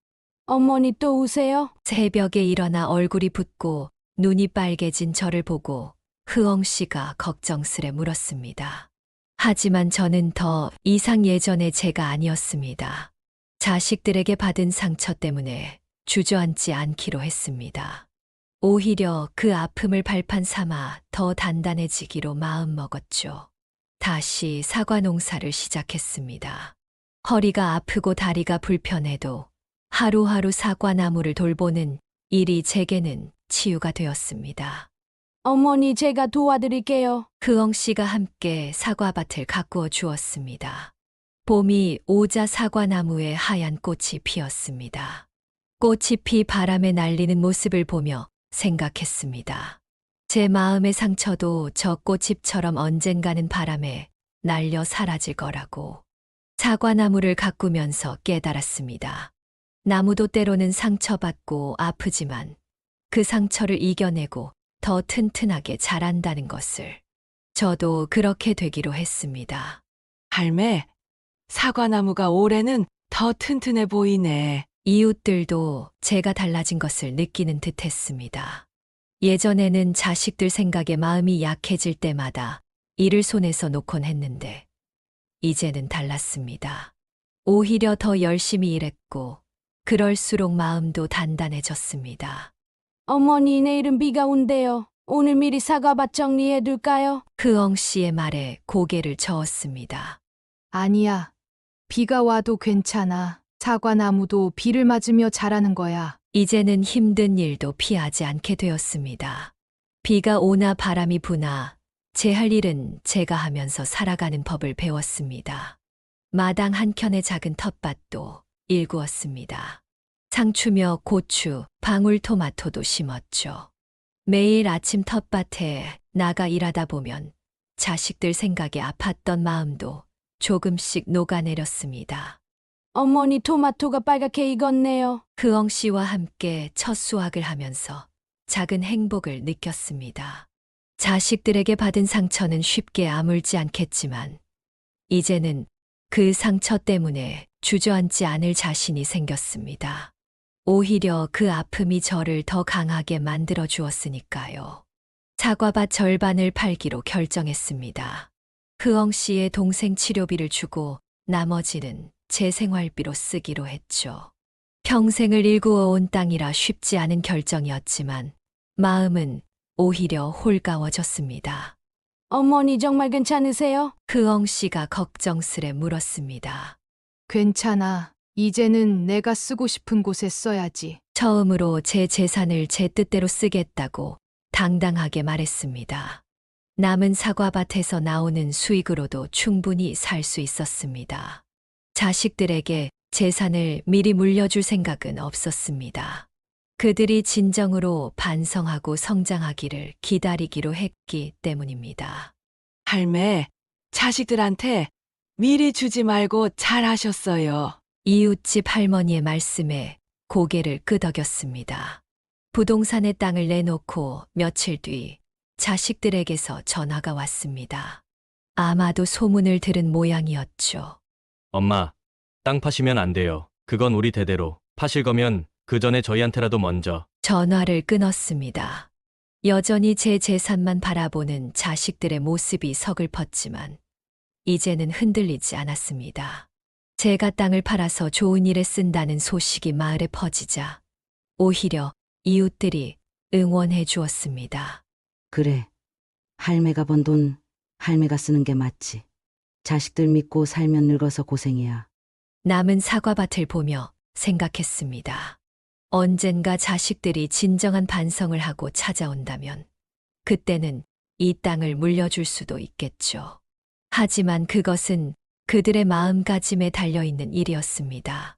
어머니 또 우세요? 새벽에 일어나 얼굴이 붓고 눈이 빨개진 저를 보고 흐엉 씨가 걱정스레 물었습니다. 하지만 저는 더 이상 예전의 제가 아니었습니다. 자식들에게 받은 상처 때문에 주저앉지 않기로 했습니다. 오히려 그 아픔을 발판 삼아 더 단단해지기로 마음먹었죠. 다시 사과 농사를 시작했습니다. 허리가 아프고 다리가 불편해도 하루하루 사과나무를 돌보는 일이 제게는 치유가 되었습니다. 어머니 제가 도와드릴게요. 흐엉 씨가 함께 사과밭을 가꾸어 주었습니다. 봄이 오자 사과나무에 하얀 꽃이 피었습니다. 꽃이 피 바람에 날리는 모습을 보며 생각했습니다. 제 마음의 상처도 저 꽃잎처럼 언젠가는 바람에 날려 사라질 거라고. 사과나무를 가꾸면서 깨달았습니다. 나무도 때로는 상처받고 아프지만 그 상처를 이겨내고 더 튼튼하게 자란다는 것을. 저도 그렇게 되기로 했습니다. 할매, 사과나무가 올해는 더 튼튼해 보이네. 이웃들도 제가 달라진 것을 느끼는 듯 했습니다. 예전에는 자식들 생각에 마음이 약해질 때마다 일을 손에서 놓곤 했는데 이제는 달랐습니다. 오히려 더 열심히 일했고 그럴수록 마음도 단단해졌습니다. 어머니 내일은 비가 온대요. 오늘 미리 사과밭 정리해둘까요? 흐엉 씨의 말에 고개를 저었습니다. 아니야. 비가 와도 괜찮아. 사과나무도 비를 맞으며 자라는 거야. 이제는 힘든 일도 피하지 않게 되었습니다. 비가 오나 바람이 부나 제 할 일은 제가 하면서 살아가는 법을 배웠습니다. 마당 한켠의 작은 텃밭도 일구었습니다. 상추며 고추, 방울토마토도 심었죠. 매일 아침 텃밭에 나가 일하다 보면 자식들 생각에 아팠던 마음도 조금씩 녹아내렸습니다. 어머니 토마토가 빨갛게 익었네요. 흐엉 씨와 함께 첫 수확을 하면서 작은 행복을 느꼈습니다. 자식들에게 받은 상처는 쉽게 아물지 않겠지만 이제는 그 상처 때문에 주저앉지 않을 자신이 생겼습니다. 오히려 그 아픔이 저를 더 강하게 만들어 주었으니까요. 사과밭 절반을 팔기로 결정했습니다. 흐엉 씨의 동생 치료비를 주고 나머지는 제 생활비로 쓰기로 했죠. 평생을 일구어 온 땅이라 쉽지 않은 결정이었지만 마음은 오히려 홀가워졌습니다. 어머니 정말 괜찮으세요? 흐엉 씨가 걱정스레 물었습니다. 괜찮아. 이제는 내가 쓰고 싶은 곳에 써야지. 처음으로 제 재산을 제 뜻대로 쓰겠다고 당당하게 말했습니다. 남은 사과밭에서 나오는 수익으로도 충분히 살 수 있었습니다. 자식들에게 재산을 미리 물려줄 생각은 없었습니다. 그들이 진정으로 반성하고 성장하기를 기다리기로 했기 때문입니다. 할매, 자식들한테 미리 주지 말고 잘하셨어요. 이웃집 할머니의 말씀에 고개를 끄덕였습니다. 부동산의 땅을 내놓고 며칠 뒤 자식들에게서 전화가 왔습니다. 아마도 소문을 들은 모양이었죠. 엄마, 땅 파시면 안 돼요. 그건 우리 대대로. 파실 거면 그 전에 저희한테라도 먼저. 전화를 끊었습니다. 여전히 제 재산만 바라보는 자식들의 모습이 서글펐지만 이제는 흔들리지 않았습니다. 제가 땅을 팔아서 좋은 일에 쓴다는 소식이 마을에 퍼지자 오히려 이웃들이 응원해 주었습니다. 그래, 할매가 번 돈 할매가 쓰는 게 맞지. 자식들 믿고 살면 늙어서 고생이야. 남은 사과밭을 보며 생각했습니다. 언젠가 자식들이 진정한 반성을 하고 찾아온다면 그때는 이 땅을 물려줄 수도 있겠죠. 하지만 그것은 그들의 마음가짐에 달려있는 일이었습니다.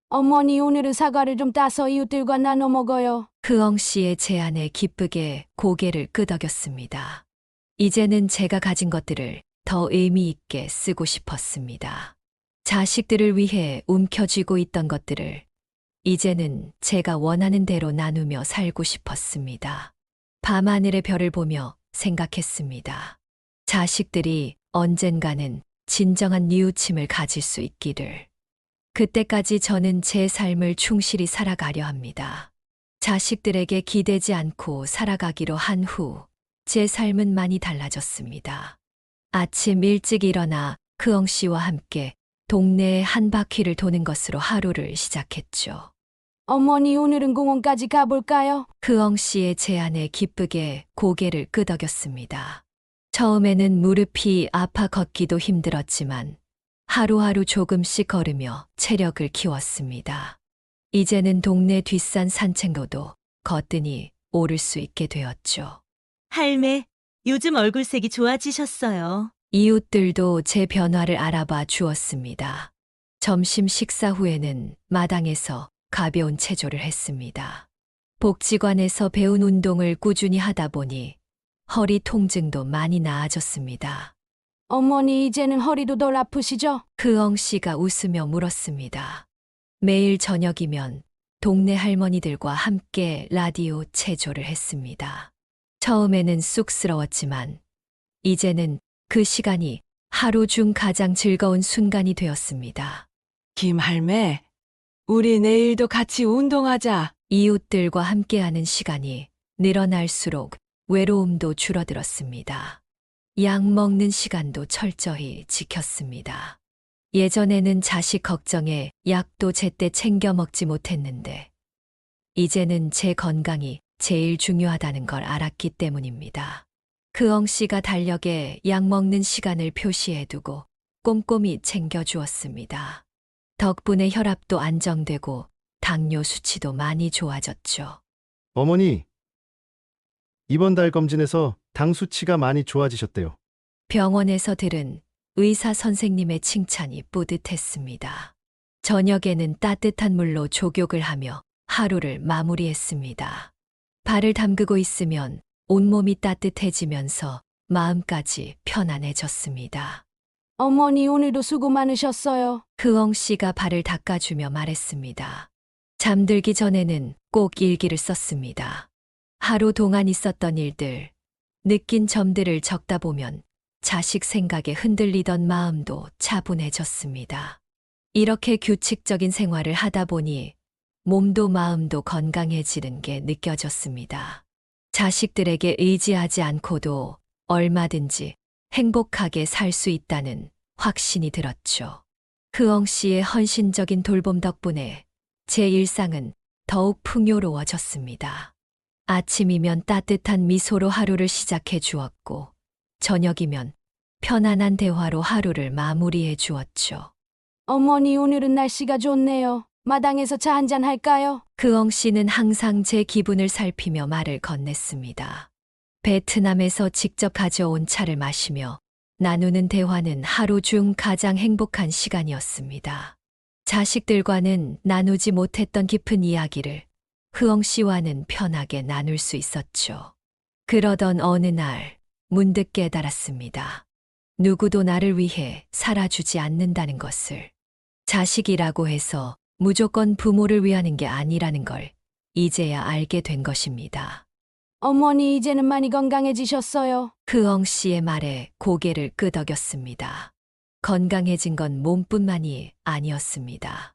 어머니, 오늘은 사과를 좀 따서 이웃들과 나눠 먹어요. 크엉 씨의 제안에 기쁘게 고개를 끄덕였습니다. 이제는 제가 가진 것들을 더 의미 있게 쓰고 싶었습니다. 자식들을 위해 움켜쥐고 있던 것들을 이제는 제가 원하는 대로 나누며 살고 싶었습니다. 밤하늘의 별을 보며 생각했습니다. 자식들이 언젠가는 진정한 뉘우침을 가질 수 있기를. 그때까지 저는 제 삶을 충실히 살아가려 합니다. 자식들에게 기대지 않고 살아가기로 한 후 제 삶은 많이 달라졌습니다. 아침 일찍 일어나 크엉 씨와 함께 동네에 한 바퀴를 도는 것으로 하루를 시작했죠. 어머니, 오늘은 공원까지 가볼까요? 크엉 씨의 제안에 기쁘게 고개를 끄덕였습니다. 처음에는 무릎이 아파 걷기도 힘들었지만 하루하루 조금씩 걸으며 체력을 키웠습니다. 이제는 동네 뒷산 산책로도 거뜬히 오를 수 있게 되었죠. 할매, 요즘 얼굴색이 좋아지셨어요. 이웃들도 제 변화를 알아봐 주었습니다. 점심 식사 후에는 마당에서 가벼운 체조를 했습니다. 복지관에서 배운 운동을 꾸준히 하다 보니 허리 통증도 많이 나아졌습니다. 어머니, 이제는 허리도 덜 아프시죠? 크엉 씨가 웃으며 물었습니다. 매일 저녁이면 동네 할머니들과 함께 라디오 체조를 했습니다. 처음에는 쑥스러웠지만 이제는 그 시간이 하루 중 가장 즐거운 순간이 되었습니다. 김할매, 우리 내일도 같이 운동하자. 이웃들과 함께하는 시간이 늘어날수록 외로움도 줄어들었습니다. 약 먹는 시간도 철저히 지켰습니다. 예전에는 자식 걱정에 약도 제때 챙겨 먹지 못했는데 이제는 제 건강이 제일 중요하다는 걸 알았기 때문입니다. 크엉 씨가 달력에 약 먹는 시간을 표시해두고 꼼꼼히 챙겨주었습니다. 덕분에 혈압도 안정되고 당뇨 수치도 많이 좋아졌죠. 어머니, 이번 달 검진에서 당 수치가 많이 좋아지셨대요. 병원에서 들은 의사 선생님의 칭찬이 뿌듯했습니다. 저녁에는 따뜻한 물로 족욕을 하며 하루를 마무리했습니다. 발을 담그고 있으면 온몸이 따뜻해지면서 마음까지 편안해졌습니다. 어머니, 오늘도 수고 많으셨어요. 크엉 씨가 발을 닦아주며 말했습니다. 잠들기 전에는 꼭 일기를 썼습니다. 하루 동안 있었던 일들, 느낀 점들을 적다 보면 자식 생각에 흔들리던 마음도 차분해졌습니다. 이렇게 규칙적인 생활을 하다 보니 몸도 마음도 건강해지는 게 느껴졌습니다. 자식들에게 의지하지 않고도 얼마든지 행복하게 살 수 있다는 확신이 들었죠. 크엉 씨의 헌신적인 돌봄 덕분에 제 일상은 더욱 풍요로워졌습니다. 아침이면 따뜻한 미소로 하루를 시작해 주었고, 저녁이면 편안한 대화로 하루를 마무리해 주었죠. 어머니, 오늘은 날씨가 좋네요. 마당에서 차 한잔 할까요? 크엉 씨는 항상 제 기분을 살피며 말을 건넸습니다. 베트남에서 직접 가져온 차를 마시며 나누는 대화는 하루 중 가장 행복한 시간이었습니다. 자식들과는 나누지 못했던 깊은 이야기를 크엉 씨와는 편하게 나눌 수 있었죠. 그러던 어느 날 문득 깨달았습니다. 누구도 나를 위해 살아주지 않는다는 것을. 자식이라고 해서 무조건 부모를 위하는 게 아니라는 걸 이제야 알게 된 것입니다. 어머니, 이제는 많이 건강해지셨어요. 크엉 씨의 말에 고개를 끄덕였습니다. 건강해진 건 몸뿐만이 아니었습니다.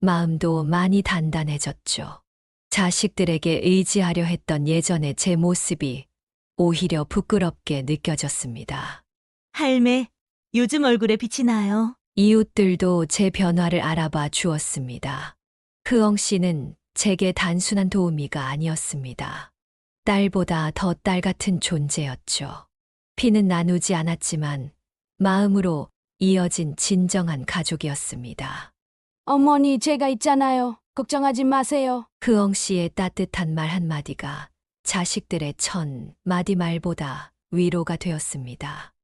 마음도 많이 단단해졌죠. 자식들에게 의지하려 했던 예전의 제 모습이 오히려 부끄럽게 느껴졌습니다. 할매, 요즘 얼굴에 빛이 나요. 이웃들도 제 변화를 알아봐 주었습니다. 크엉 씨는 제게 단순한 도우미가 아니었습니다. 딸보다 더 딸 같은 존재였죠. 피는 나누지 않았지만 마음으로 이어진 진정한 가족이었습니다. 어머니, 제가 있잖아요. 걱정하지 마세요. 흐엉 씨의 따뜻한 말 한마디가 자식들의 마디 말보다 위로가 되었습니다.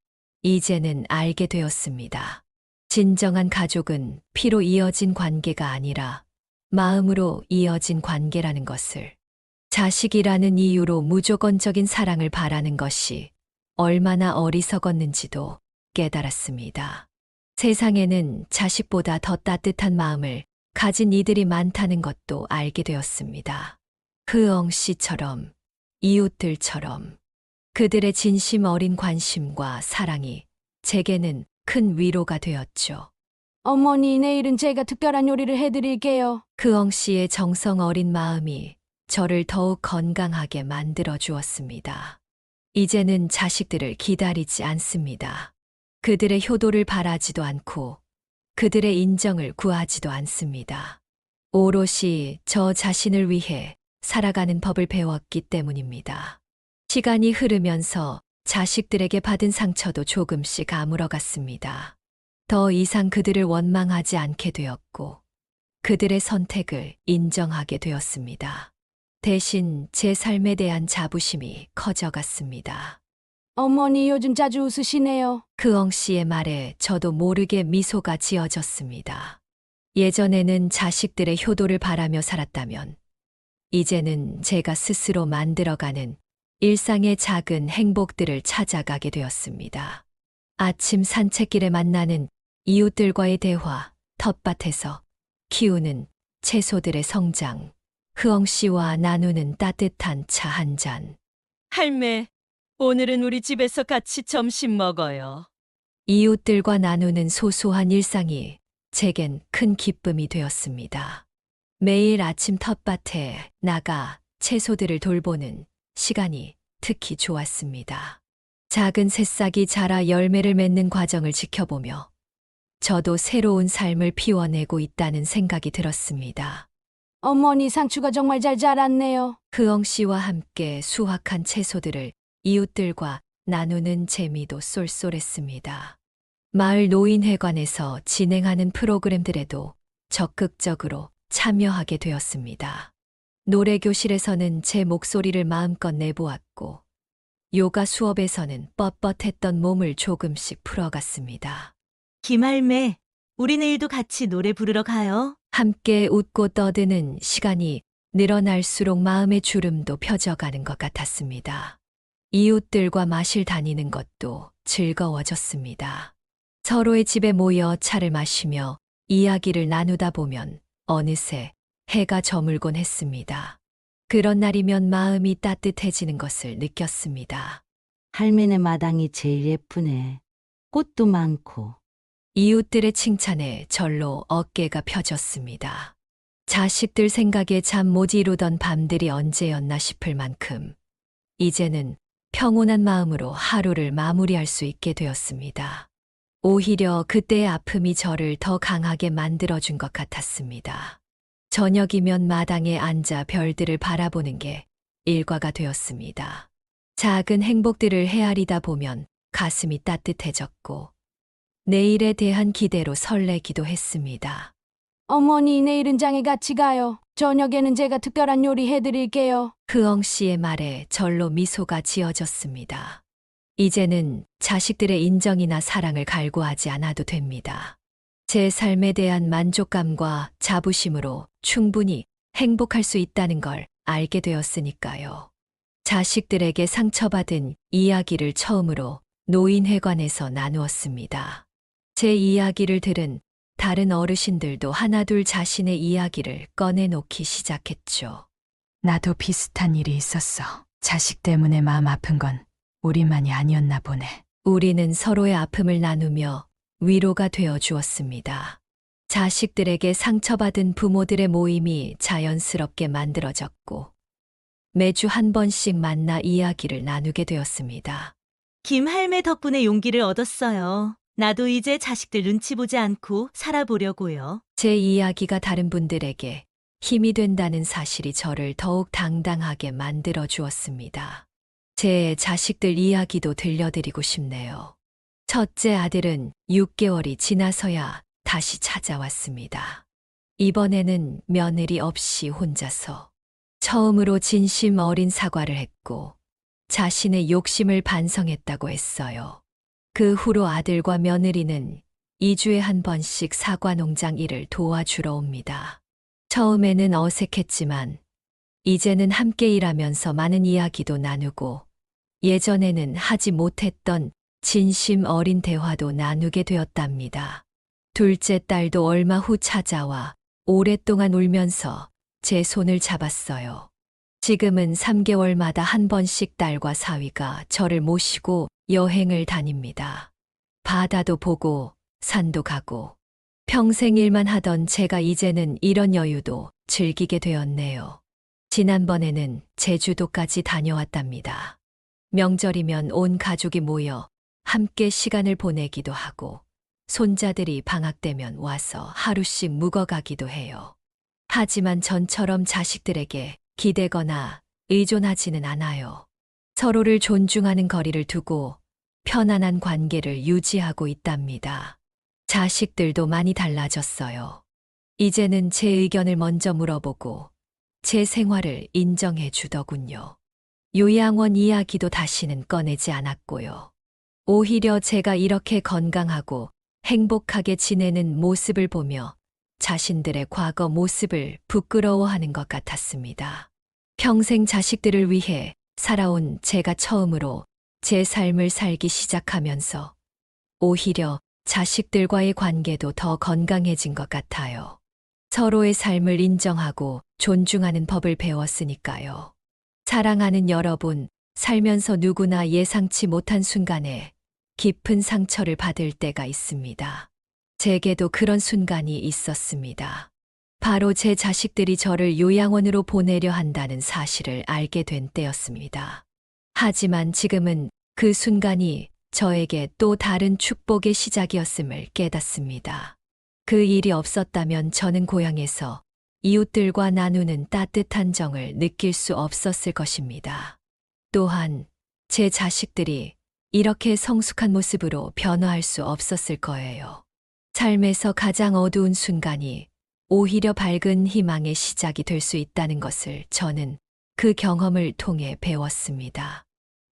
이제는 알게 되었습니다. 진정한 가족은 피로 이어진 관계가 아니라 마음으로 이어진 관계라는 것을, 자식이라는 이유로 무조건적인 사랑을 바라는 것이 얼마나 어리석었는지도 깨달았습니다. 세상에는 자식보다 더 따뜻한 마음을 가진 이들이 많다는 것도 알게 되었습니다. 흐엉 씨처럼, 이웃들처럼 그들의 진심 어린 관심과 사랑이 제게는 큰 위로가 되었죠. 어머니, 내일은 제가 특별한 요리를 해드릴게요. 흐엉 씨의 정성 어린 마음이 저를 더욱 건강하게 만들어 주었습니다. 이제는 자식들을 기다리지 않습니다. 그들의 효도를 바라지도 않고 그들의 인정을 구하지도 않습니다. 오롯이 저 자신을 위해 살아가는 법을 배웠기 때문입니다. 시간이 흐르면서 자식들에게 받은 상처도 조금씩 아물어갔습니다. 더 이상 그들을 원망하지 않게 되었고 그들의 선택을 인정하게 되었습니다. 대신 제 삶에 대한 자부심이 커져갔습니다. 어머니, 요즘 자주 웃으시네요. 흐엉 씨의 말에 저도 모르게 미소가 지어졌습니다. 예전에는 자식들의 효도를 바라며 살았다면 이제는 제가 스스로 만들어가는 일상의 작은 행복들을 찾아가게 되었습니다. 아침 산책길에 만나는 이웃들과의 대화, 텃밭에서 키우는 채소들의 성장, 흐엉 씨와 나누는 따뜻한 차 한 잔. 할매, 오늘은 우리 집에서 같이 점심 먹어요. 이웃들과 나누는 소소한 일상이 제겐 큰 기쁨이 되었습니다. 매일 아침 텃밭에 나가 채소들을 돌보는 시간이 특히 좋았습니다. 작은 새싹이 자라 열매를 맺는 과정을 지켜보며 저도 새로운 삶을 피워내고 있다는 생각이 들었습니다. 어머니, 상추가 정말 잘 자랐네요. 흐엉 씨와 함께 수확한 채소들을 이웃들과 나누는 재미도 쏠쏠했습니다. 마을 노인회관에서 진행하는 프로그램들에도 적극적으로 참여하게 되었습니다. 노래교실에서는 제 목소리를 마음껏 내보았고, 요가 수업에서는 뻣뻣했던 몸을 조금씩 풀어갔습니다. 김할매, 우리 내일도 같이 노래 부르러 가요. 함께 웃고 떠드는 시간이 늘어날수록 마음의 주름도 펴져가는 것 같았습니다. 이웃들과 마실 다니는 것도 즐거워졌습니다. 서로의 집에 모여 차를 마시며 이야기를 나누다 보면 어느새 해가 저물곤 했습니다. 그런 날이면 마음이 따뜻해지는 것을 느꼈습니다. 할매네 마당이 제일 예쁘네. 꽃도 많고. 이웃들의 칭찬에 절로 어깨가 펴졌습니다. 자식들 생각에 잠 못 이루던 밤들이 언제였나 싶을 만큼 이제는 평온한 마음으로 하루를 마무리할 수 있게 되었습니다. 오히려 그때의 아픔이 저를 더 강하게 만들어준 것 같았습니다. 저녁이면 마당에 앉아 별들을 바라보는 게 일과가 되었습니다. 작은 행복들을 헤아리다 보면 가슴이 따뜻해졌고 내일에 대한 기대로 설레기도 했습니다. 어머니, 내일은 장에 같이 가요. 저녁에는 제가 특별한 요리 해드릴게요. 흐엉 씨의 말에 절로 미소가 지어졌습니다. 이제는 자식들의 인정이나 사랑을 갈구하지 않아도 됩니다. 제 삶에 대한 만족감과 자부심으로 충분히 행복할 수 있다는 걸 알게 되었으니까요. 자식들에게 상처받은 이야기를 처음으로 노인회관에서 나누었습니다. 제 이야기를 들은 다른 어르신들도 하나둘 자신의 이야기를 꺼내놓기 시작했죠. 나도 비슷한 일이 있었어. 자식 때문에 마음 아픈 건 우리만이 아니었나 보네. 우리는 서로의 아픔을 나누며 위로가 되어 주었습니다. 자식들에게 상처받은 부모들의 모임이 자연스럽게 만들어졌고 매주 한 번씩 만나 이야기를 나누게 되었습니다. 김할매 덕분에 용기를 얻었어요. 나도 이제 자식들 눈치 보지 않고 살아보려고요. 제 이야기가 다른 분들에게 힘이 된다는 사실이 저를 더욱 당당하게 만들어 주었습니다. 제 자식들 이야기도 들려드리고 싶네요. 첫째 아들은 6개월이 지나서야 다시 찾아왔습니다. 이번에는 며느리 없이 혼자서 처음으로 진심 어린 사과를 했고 자신의 욕심을 반성했다고 했어요. 그 후로 아들과 며느리는 2주에 한 번씩 사과 농장 일을 도와주러 옵니다. 처음에는 어색했지만 이제는 함께 일하면서 많은 이야기도 나누고 예전에는 하지 못했던 진심 어린 대화도 나누게 되었답니다. 둘째 딸도 얼마 후 찾아와 오랫동안 울면서 제 손을 잡았어요. 지금은 3개월마다 한 번씩 딸과 사위가 저를 모시고 여행을 다닙니다. 바다도 보고 산도 가고 평생 일만 하던 제가 이제는 이런 여유도 즐기게 되었네요. 지난번에는 제주도까지 다녀왔답니다. 명절이면 온 가족이 모여 함께 시간을 보내기도 하고 손자들이 방학 되면 와서 하루씩 묵어가기도 해요. 하지만 전처럼 자식들에게 기대거나 의존하지는 않아요. 서로를 존중하는 거리를 두고 편안한 관계를 유지하고 있답니다. 자식들도 많이 달라졌어요. 이제는 제 의견을 먼저 물어보고 제 생활을 인정해 주더군요. 요양원 이야기도 다시는 꺼내지 않았고요. 오히려 제가 이렇게 건강하고 행복하게 지내는 모습을 보며 자신들의 과거 모습을 부끄러워하는 것 같았습니다. 평생 자식들을 위해 살아온 제가 처음으로 제 삶을 살기 시작하면서 오히려 자식들과의 관계도 더 건강해진 것 같아요. 서로의 삶을 인정하고 존중하는 법을 배웠으니까요. 사랑하는 여러분, 살면서 누구나 예상치 못한 순간에 깊은 상처를 받을 때가 있습니다. 제게도 그런 순간이 있었습니다. 바로 제 자식들이 저를 요양원으로 보내려 한다는 사실을 알게 된 때였습니다. 하지만 지금은 그 순간이 저에게 또 다른 축복의 시작이었음을 깨닫습니다. 그 일이 없었다면 저는 고향에서 이웃들과 나누는 따뜻한 정을 느낄 수 없었을 것입니다. 또한 제 자식들이 이렇게 성숙한 모습으로 변화할 수 없었을 거예요. 삶에서 가장 어두운 순간이 오히려 밝은 희망의 시작이 될 수 있다는 것을 저는 그 경험을 통해 배웠습니다.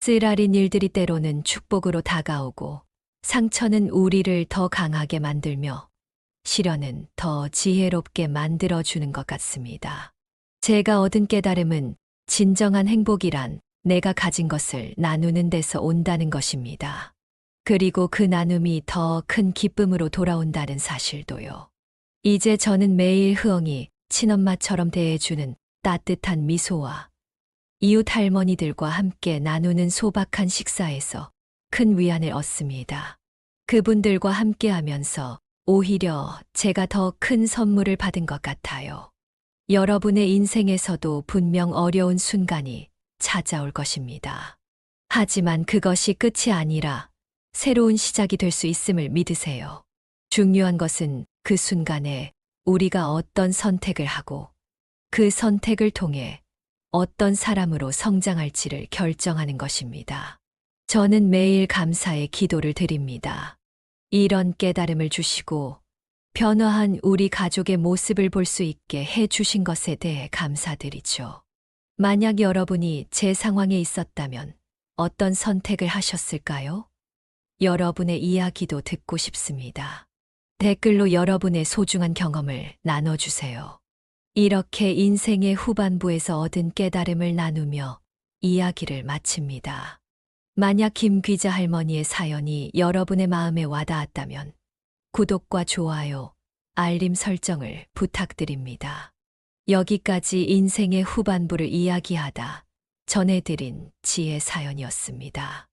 쓰라린 일들이 때로는 축복으로 다가오고 상처는 우리를 더 강하게 만들며 시련은 더 지혜롭게 만들어주는 것 같습니다. 제가 얻은 깨달음은 진정한 행복이란 내가 가진 것을 나누는 데서 온다는 것입니다. 그리고 그 나눔이 더 큰 기쁨으로 돌아온다는 사실도요. 이제 저는 매일 흐엉이 친엄마처럼 대해주는 따뜻한 미소와 이웃 할머니들과 함께 나누는 소박한 식사에서 큰 위안을 얻습니다. 그분들과 함께 하면서 오히려 제가 더 큰 선물을 받은 것 같아요. 여러분의 인생에서도 분명 어려운 순간이 찾아올 것입니다. 하지만 그것이 끝이 아니라 새로운 시작이 될 수 있음을 믿으세요. 중요한 것은 그 순간에 우리가 어떤 선택을 하고 그 선택을 통해 어떤 사람으로 성장할지를 결정하는 것입니다. 저는 매일 감사의 기도를 드립니다. 이런 깨달음을 주시고 변화한 우리 가족의 모습을 볼 수 있게 해 주신 것에 대해 감사드리죠. 만약 여러분이 제 상황에 있었다면 어떤 선택을 하셨을까요? 여러분의 이야기도 듣고 싶습니다. 댓글로 여러분의 소중한 경험을 나눠주세요. 이렇게 인생의 후반부에서 얻은 깨달음을 나누며 이야기를 마칩니다. 만약 김 귀자 할머니의 사연이 여러분의 마음에 와닿았다면 구독과 좋아요, 알림 설정을 부탁드립니다. 여기까지 인생의 후반부를 이야기하다 전해드린 지혜 사연이었습니다.